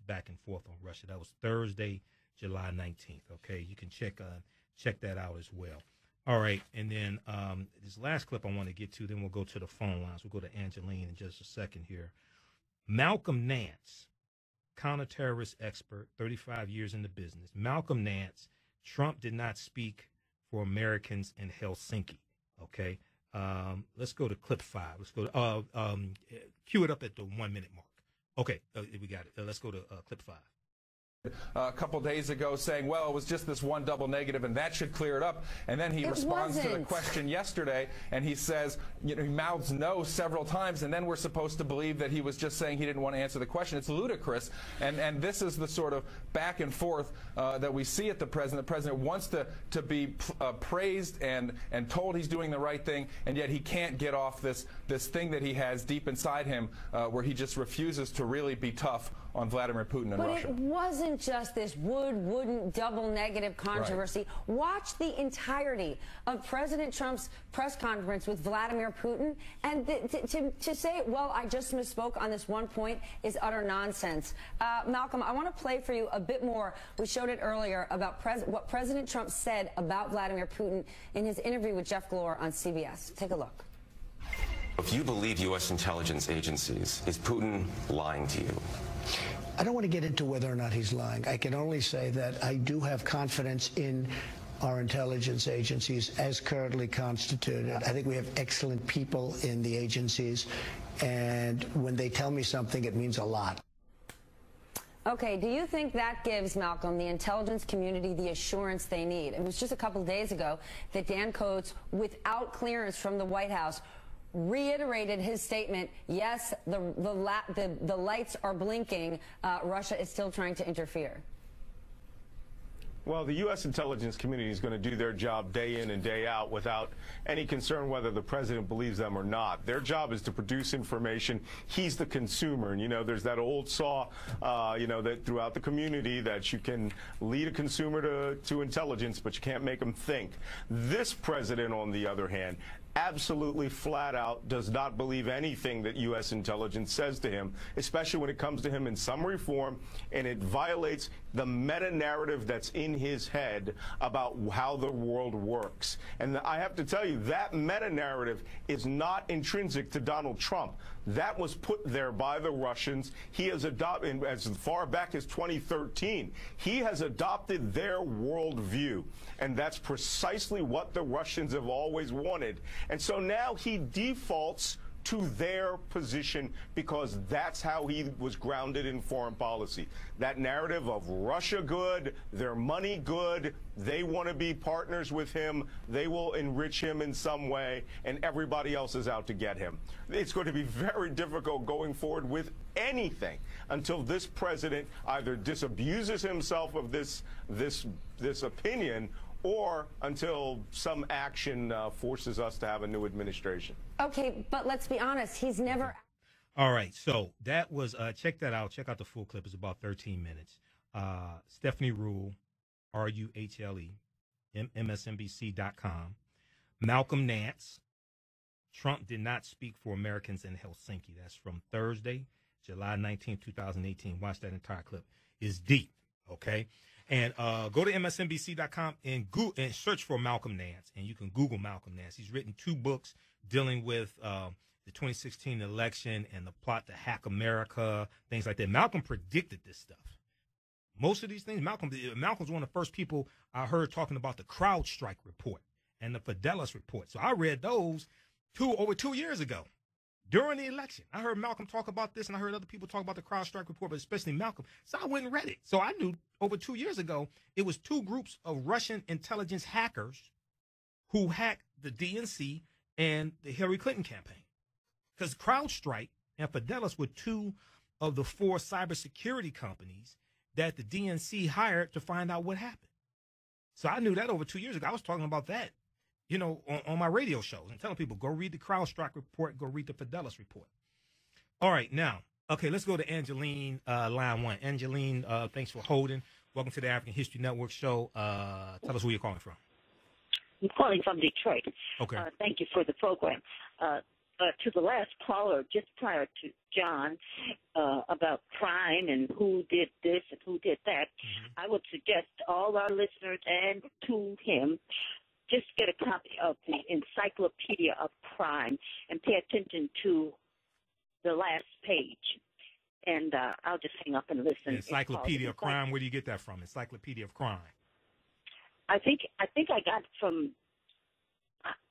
back and forth on Russia. That was Thursday, July 19th. Okay, you can check that out as well. All right, and then this last clip I want to get to. Then we'll go to the phone lines. We'll go to Angeline in just a second here. Malcolm Nance, counterterrorist expert, 35 years in the business. Malcolm Nance, Trump did not speak for Americans in Helsinki. Okay, let's go to clip 5. Let's go to cue it up at the 1 minute mark. Okay, we got it. Let's go to clip 5. A couple days ago saying, well, it was just this one double negative and that should clear it up. And then he responds to the question yesterday and he says, you know, he mouths no several times, and then we're supposed to believe that he was just saying he didn't want to answer the question. It's ludicrous. And this is the sort of back and forth that we see at the president. The president wants to be praised and told he's doing the right thing, and yet he can't get off this thing that he has deep inside him where he just refuses to really be tough on Vladimir Putin and Russia. But it wasn't just this wouldn't, double negative controversy. Right. Watch the entirety of President Trump's press conference with Vladimir Putin, and to say, well, I just misspoke on this one point is utter nonsense. Malcolm, I want to play for you a bit more. We showed it earlier about what President Trump said about Vladimir Putin in his interview with Jeff Glor on CBS. Take a look. If you believe U.S. intelligence agencies, is Putin lying to you? I don't want to get into whether or not he's lying. I can only say that I do have confidence in our intelligence agencies as currently constituted. I think we have excellent people in the agencies, and when they tell me something, it means a lot. Okay, do you think that gives, Malcolm, the intelligence community the assurance they need? It was just a couple days ago that Dan Coats, without clearance from the White House, reiterated his statement, yes, the lights are blinking, Russia is still trying to interfere. Well, the U.S. intelligence community is going to do their job day in and day out without any concern whether the president believes them or not. Their job is to produce information. He's the consumer. And, you know, there's that old saw, that throughout the community that you can lead a consumer to intelligence, but you can't make them think. This president, on the other hand, absolutely flat out does not believe anything that U.S. intelligence says to him, especially when it comes to him in summary form, and it violates the meta-narrative that's in his head about how the world works. And I have to tell you, that meta-narrative is not intrinsic to Donald Trump. That was put there by the Russians. He has adopted, as far back as 2013, he has adopted their worldview. And that's precisely what the Russians have always wanted. And so now he defaults to their position because that's how he was grounded in foreign policy. That narrative of Russia good, their money good, they want to be partners with him, they will enrich him in some way, and everybody else is out to get him. It's going to be very difficult going forward with anything until this president either disabuses himself of this opinion, or until some action forces us to have a new administration. Okay, but let's be honest, he's never... All right, so that was, check that out. Check out the full clip. It's about 13 minutes. Stephanie Ruhle, R-U-H-L-E, MSNBC.com. Malcolm Nance, Trump did not speak for Americans in Helsinki. That's from Thursday, July 19, 2018. Watch that entire clip. It's deep, okay? And go to MSNBC.com and search for Malcolm Nance, and you can Google Malcolm Nance. He's written 2 books dealing with the 2016 election and the plot to hack America, things like that. Malcolm predicted this stuff. Most of these things, Malcolm's one of the first people I heard talking about the CrowdStrike report and the Fidelis report. So I read those over 2 years ago. During the election, I heard Malcolm talk about this, and I heard other people talk about the CrowdStrike report, but especially Malcolm. So I went and read it. So I knew over 2 years ago, it was 2 groups of Russian intelligence hackers who hacked the DNC and the Hillary Clinton campaign. Because CrowdStrike and Fidelis were 2 of the 4 cybersecurity companies that the DNC hired to find out what happened. So I knew that over 2 years ago. I was talking about that, on my radio shows and telling people, go read the CrowdStrike report, go read the Fidelis report. All right, now, okay, let's go to Angeline, line 1. Angeline, thanks for holding. Welcome to the African History Network show. Tell us where you're calling from. I'm calling from Detroit. Okay. Thank you for the program. To the last caller, just prior to John, about crime and who did this and who did that, I would suggest all our listeners and to him just get a copy of the Encyclopedia of Crime and pay attention to the last page. And I'll just hang up and listen. The Encyclopedia of Crime, where do you get that from? Encyclopedia of Crime. I think I got it from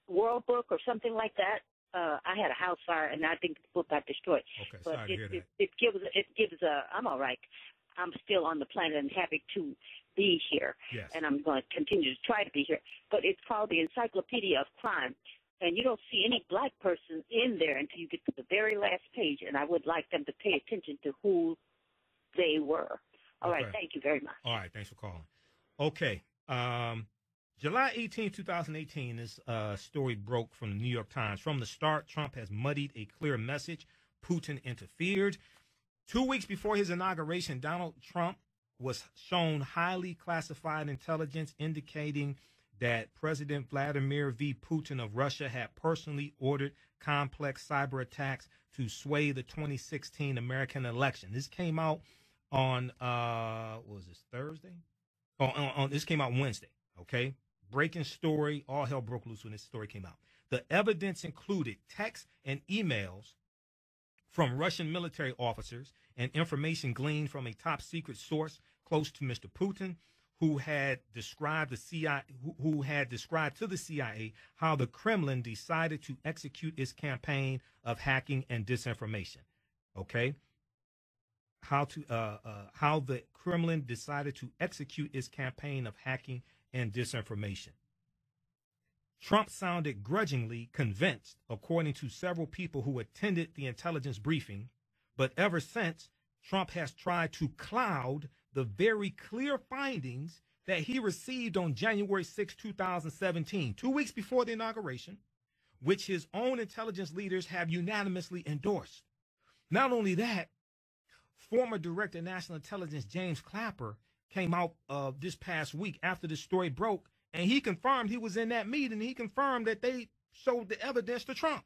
World Book or something like that. I had a house fire, and I think the book got destroyed. Okay, but sorry to hear that. It gives I'm all right. I'm still on the planet and happy to be here. Yes. And I'm going to continue to try to be here. But it's called the Encyclopedia of Crime. And you don't see any black person in there until you get to the very last page. And I would like them to pay attention to who they were. All right. Thank you very much. All right. Thanks for calling. Okay. July 18, 2018, this story broke from the New York Times. From the start, Trump has muddied a clear message. Putin interfered. 2 weeks before his inauguration, Donald Trump was shown highly classified intelligence indicating that President Vladimir V. Putin of Russia had personally ordered complex cyber attacks to sway the 2016 American election. This came out on, what was this, Thursday? This came out Wednesday, okay? Breaking story, all hell broke loose when this story came out. The evidence included texts and emails from Russian military officers and information gleaned from a top secret source close to Mr. Putin, who had described to the CIA how the Kremlin decided to execute its campaign of hacking and disinformation. Okay, how the Kremlin decided to execute its campaign of hacking and disinformation. Trump sounded grudgingly convinced, according to several people who attended the intelligence briefing, but ever since, Trump has tried to cloud the very clear findings that he received on January 6, 2017, 2 weeks before the inauguration, which his own intelligence leaders have unanimously endorsed. Not only that, former Director of National Intelligence James Clapper came out this past week after the story broke, and he confirmed he was in that meeting. He confirmed that they showed the evidence to Trump.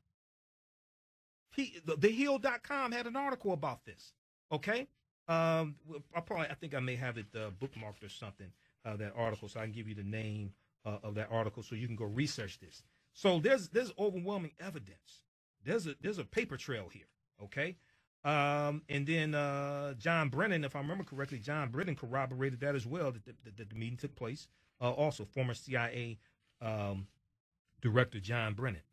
TheHill.com had an article about this. Okay, I think I may have it bookmarked or something, that article, so I can give you the name of that article so you can go research this. So there's overwhelming evidence. There's a paper trail here. Okay, and then John Brennan, if I remember correctly, John Brennan corroborated that as well, that the meeting took place. Also, former CIA Director John Brennan.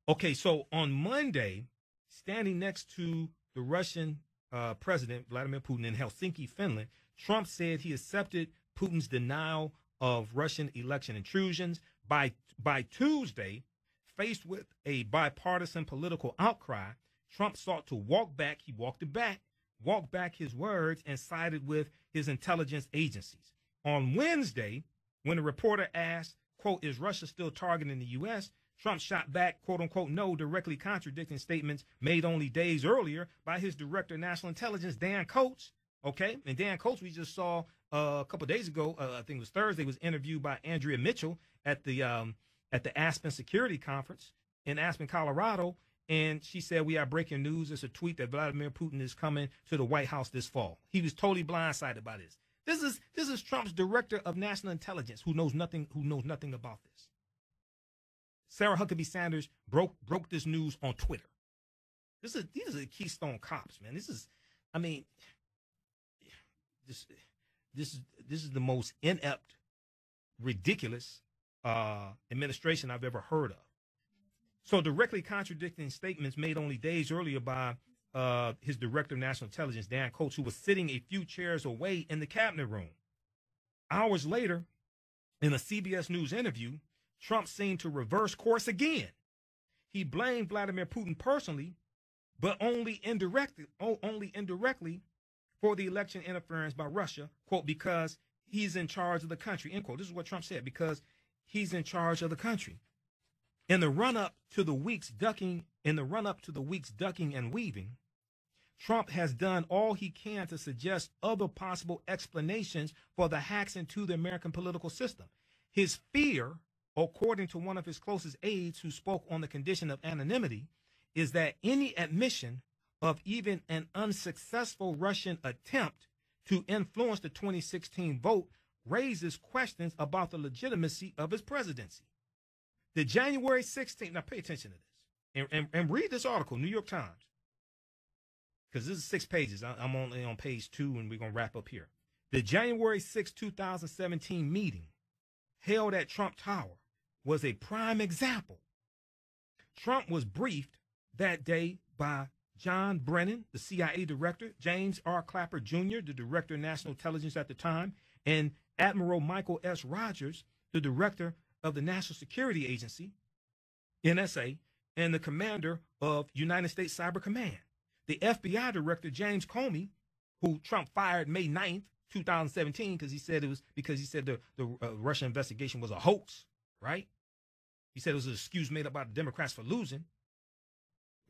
Okay, so on Monday, standing next to the Russian President Vladimir Putin in Helsinki, Finland, Trump said he accepted Putin's denial of Russian election intrusions. By Tuesday, faced with a bipartisan political outcry, Trump sought to walk back his words and sided with his intelligence agencies. On Wednesday, when a reporter asked, quote, is Russia still targeting the U.S., Trump shot back, quote unquote, no, directly contradicting statements made only days earlier by his Director of National Intelligence, Dan Coats. Okay, and Dan Coats, we just saw a couple of days ago, I think it was Thursday, was interviewed by Andrea Mitchell at the Aspen Security Conference in Aspen, Colorado, and she said, we have breaking news. It's a tweet that Vladimir Putin is coming to the White House this fall. He was totally blindsided by this. This is Trump's Director of National Intelligence who knows nothing about this. Sarah Huckabee Sanders broke this news on Twitter. These are the Keystone Cops, man. This is the most inept, ridiculous administration I've ever heard of. So directly contradicting statements made only days earlier by his Director of National Intelligence, Dan Coats, who was sitting a few chairs away in the cabinet room. Hours later, in a CBS News interview, Trump seemed to reverse course again. He blamed Vladimir Putin personally, but only indirectly for the election interference by Russia, quote, because he's in charge of the country, end quote. This is what Trump said, because he's in charge of the country. In the run-up to the week's ducking and weaving, Trump has done all he can to suggest other possible explanations for the hacks into the American political system. His fear, according to one of his closest aides who spoke on the condition of anonymity, is that any admission of even an unsuccessful Russian attempt to influence the 2016 vote raises questions about the legitimacy of his presidency. The January 16th, now pay attention to this and read this article, New York Times, because this is 6 pages. I'm only on page 2, and we're going to wrap up here. The January 6, 2017 meeting held at Trump Tower was a prime example. Trump was briefed that day by John Brennan, the CIA director, James R. Clapper Jr., the Director of National Intelligence at the time, and Admiral Michael S. Rogers, the Director of the National Security Agency, NSA, and the Commander of United States Cyber Command. The FBI Director, James Comey, who Trump fired May 9th, 2017, because he said the Russian investigation was a hoax, right? He said it was an excuse made up by the Democrats for losing.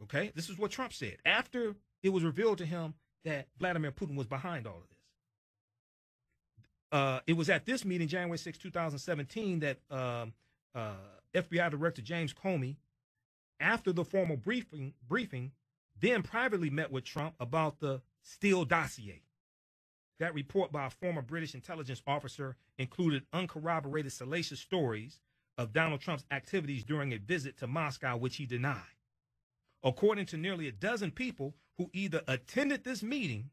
Okay, this is what Trump said. After it was revealed to him that Vladimir Putin was behind all of this. It was at this meeting, January 6, 2017, that FBI Director James Comey, after the formal briefing, then privately met with Trump about the Steele dossier. That report by a former British intelligence officer included uncorroborated salacious stories of Donald Trump's activities during a visit to Moscow, which he denied. According to nearly a dozen people who either attended this meeting,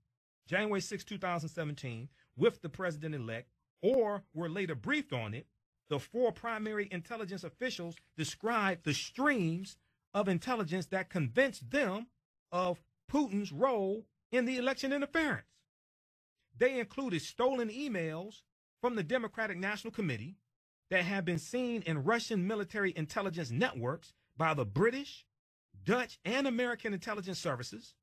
January 6, 2017, with the president-elect, or were later briefed on it, the four primary intelligence officials described the streams of intelligence that convinced them of Putin's role in the election interference. They included stolen emails from the Democratic National Committee that had been seen in Russian military intelligence networks by the British, Dutch, and American intelligence services.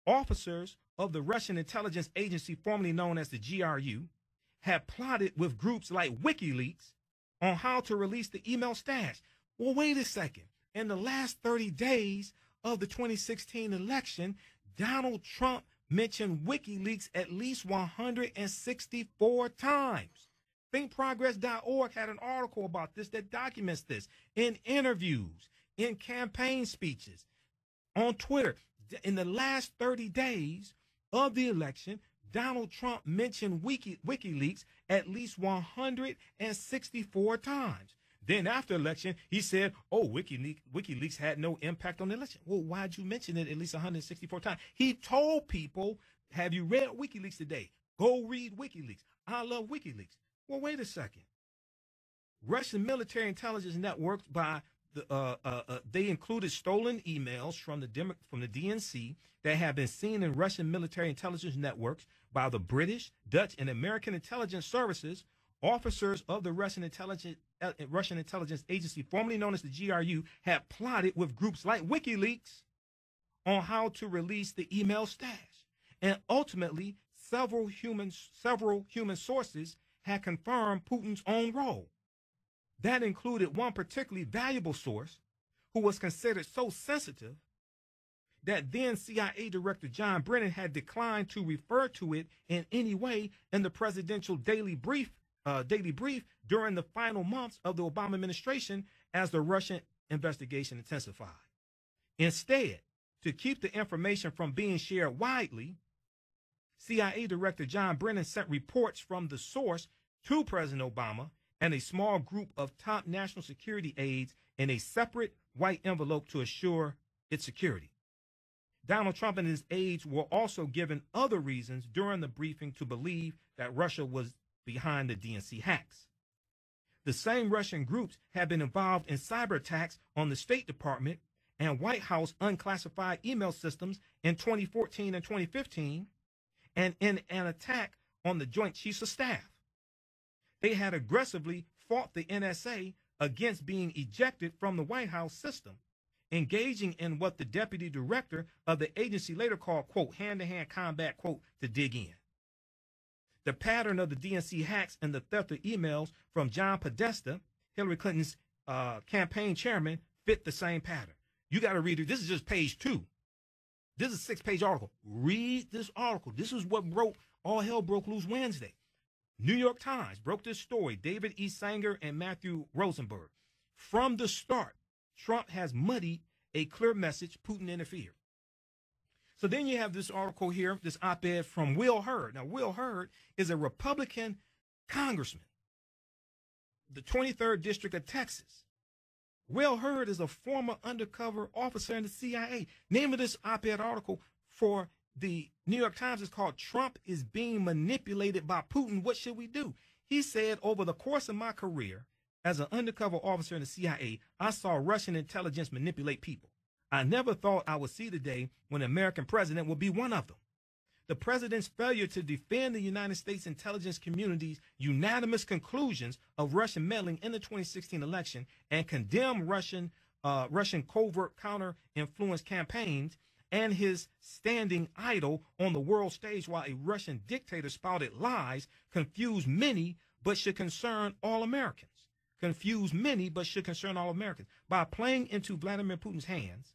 Officers of the Russian intelligence agency formerly known as the GRU had plotted with groups like WikiLeaks on how to release the email stash. Well, wait a second. In the last 30 days of the 2016 election, Donald Trump mentioned WikiLeaks at least 164 times. ThinkProgress.org had an article about this that documents this in interviews, in campaign speeches, on Twitter. In the last 30 days of the election, Donald Trump mentioned WikiLeaks at least 164 times. Then after election, he said, oh, WikiLeaks had no impact on the election. Well, why'd you mention it at least 164 times? He told people, have you read WikiLeaks today? Go read WikiLeaks. I love WikiLeaks. Well, wait a second. Russian military intelligence networks they included stolen emails from the DNC that have been seen in Russian military intelligence networks by the British, Dutch, and American intelligence services. Officers of the Russian intelligence agency, formerly known as the GRU, had plotted with groups like WikiLeaks on how to release the email stash. And ultimately, several human sources had confirmed Putin's own role. That included one particularly valuable source who was considered so sensitive that then CIA Director John Brennan had declined to refer to it in any way in the presidential daily brief during the final months of the Obama administration as the Russian investigation intensified. Instead, to keep the information from being shared widely, CIA Director John Brennan sent reports from the source to President Obama and a small group of top national security aides in a separate white envelope to assure its security. Donald Trump and his aides were also given other reasons during the briefing to believe that Russia was behind the DNC hacks. The same Russian groups had been involved in cyber attacks on the State Department and White House unclassified email systems in 2014 and 2015, and in an attack on the Joint Chiefs of Staff. They had aggressively fought the NSA against being ejected from the White House system, engaging in what the deputy director of the agency later called, quote, hand-to-hand combat, quote, to dig in. The pattern of the DNC hacks and the theft of emails from John Podesta, Hillary Clinton's campaign chairman, fit the same pattern. You got to read it. This is just page 2. This is a 6-page article. Read this article. This is what all hell broke loose Wednesday. New York Times broke this story. David E. Sanger and Matthew Rosenberg. From the start, Trump has muddied a clear message: Putin interfered. So then you have this article here, this op-ed from Will Hurd. Now, Will Hurd is a Republican congressman, the 23rd District of Texas. Will Hurd is a former undercover officer in the CIA. Name of this op-ed article for the New York Times is called "Trump is Being Manipulated by Putin. What Should We Do?" He said, over the course of my career as an undercover officer in the CIA, I saw Russian intelligence manipulate people. I never thought I would see the day when an American president would be one of them. The president's failure to defend the United States intelligence community's unanimous conclusions of Russian meddling in the 2016 election and condemn Russian covert counter-influence campaigns, and his standing idle on the world stage while a Russian dictator spouted lies, confused many but should concern all Americans. By playing into Vladimir Putin's hands,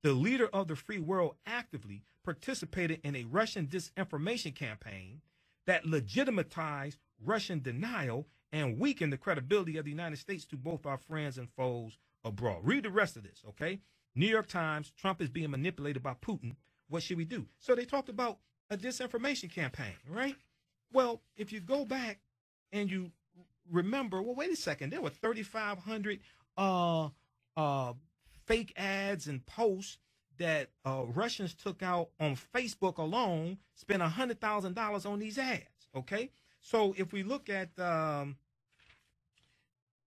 the leader of the free world actively participated in a Russian disinformation campaign that legitimatized Russian denial and weakened the credibility of the United States to both our friends and foes abroad. Read the rest of this, okay? New York Times, Trump is being manipulated by Putin. What should we do? So they talked about a disinformation campaign, right? Well, if you go back and you remember, well, wait a second, there were 3,500 fake ads and posts that Russians took out on Facebook alone, spent $100,000 on these ads, okay? So if we look at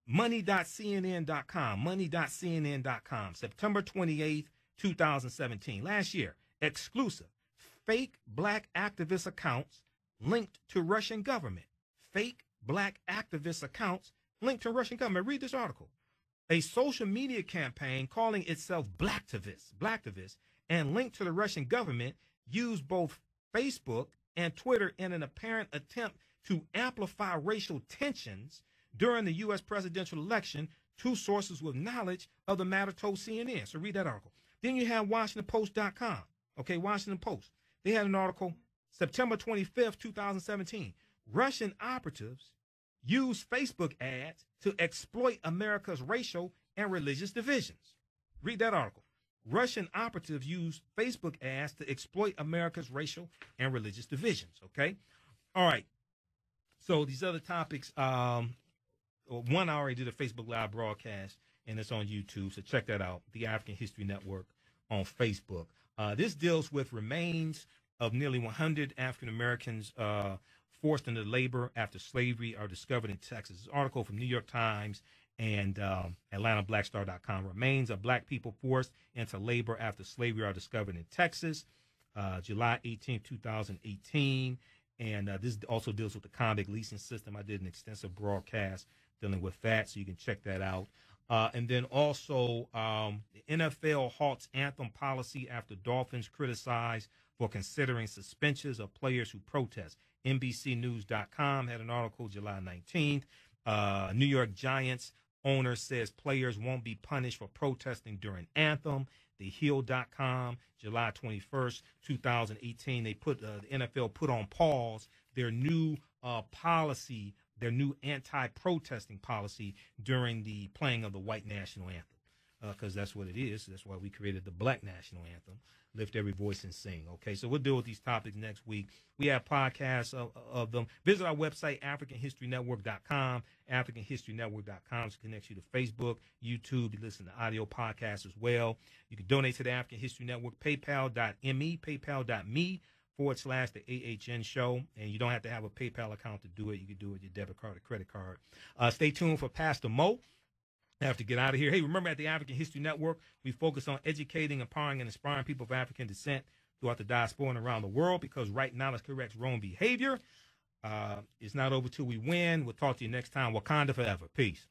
money.cnn.com, September 28th, 2017, last year, exclusive, fake black activist accounts linked to Russian government. Fake black activist accounts linked to Russian government. Read this article. A social media campaign calling itself Blacktivist, and linked to the Russian government used both Facebook and Twitter in an apparent attempt to amplify racial tensions during the U.S. presidential election. Two sources with knowledge of the matter told CNN. So read that article. Then you have WashingtonPost.com. Okay, Washington Post. They had an article, September 25th, 2017. Russian operatives use Facebook ads to exploit America's racial and religious divisions. Read that article. Russian operatives use Facebook ads to exploit America's racial and religious divisions. Okay? All right. So these other topics, one, I already did a Facebook Live broadcast, and it's on YouTube, so check that out, the African History Network on Facebook. This deals with remains of nearly 100 African Americans forced into labor after slavery are discovered in Texas. This article from New York Times and AtlantaBlackStar.com. Remains of black people forced into labor after slavery are discovered in Texas, July 18, 2018. And this also deals with the convict leasing system. I did an extensive broadcast dealing with that, so you can check that out. And then also the NFL halts anthem policy after Dolphins criticized for considering suspensions of players who protest. NBCnews.com had an article July 19th. New York Giants owner says players won't be punished for protesting during anthem. TheHill.com, July 21st, 2018. They put the NFL put on pause their new policy, their new anti-protesting policy during the playing of the white national anthem, because that's what it is. That's why we created the black national anthem. Lift every voice and sing. Okay, so we'll deal with these topics next week. We have podcasts of them. Visit our website, AfricanHistoryNetwork.com. AfricanHistoryNetwork.com connects you to Facebook, YouTube. You listen to audio podcasts as well. You can donate to the African History Network, PayPal.me, PayPal.me/the AHN show. And you don't have to have a PayPal account to do it. You can do it with your debit card or credit card. Stay tuned for Pastor Mo. I have to get out of here. Hey, remember, at the African History Network, we focus on educating, empowering, and inspiring people of African descent throughout the diaspora and around the world, because right knowledge corrects wrong behavior. It's not over till we win. We'll talk to you next time. Wakanda forever. Peace.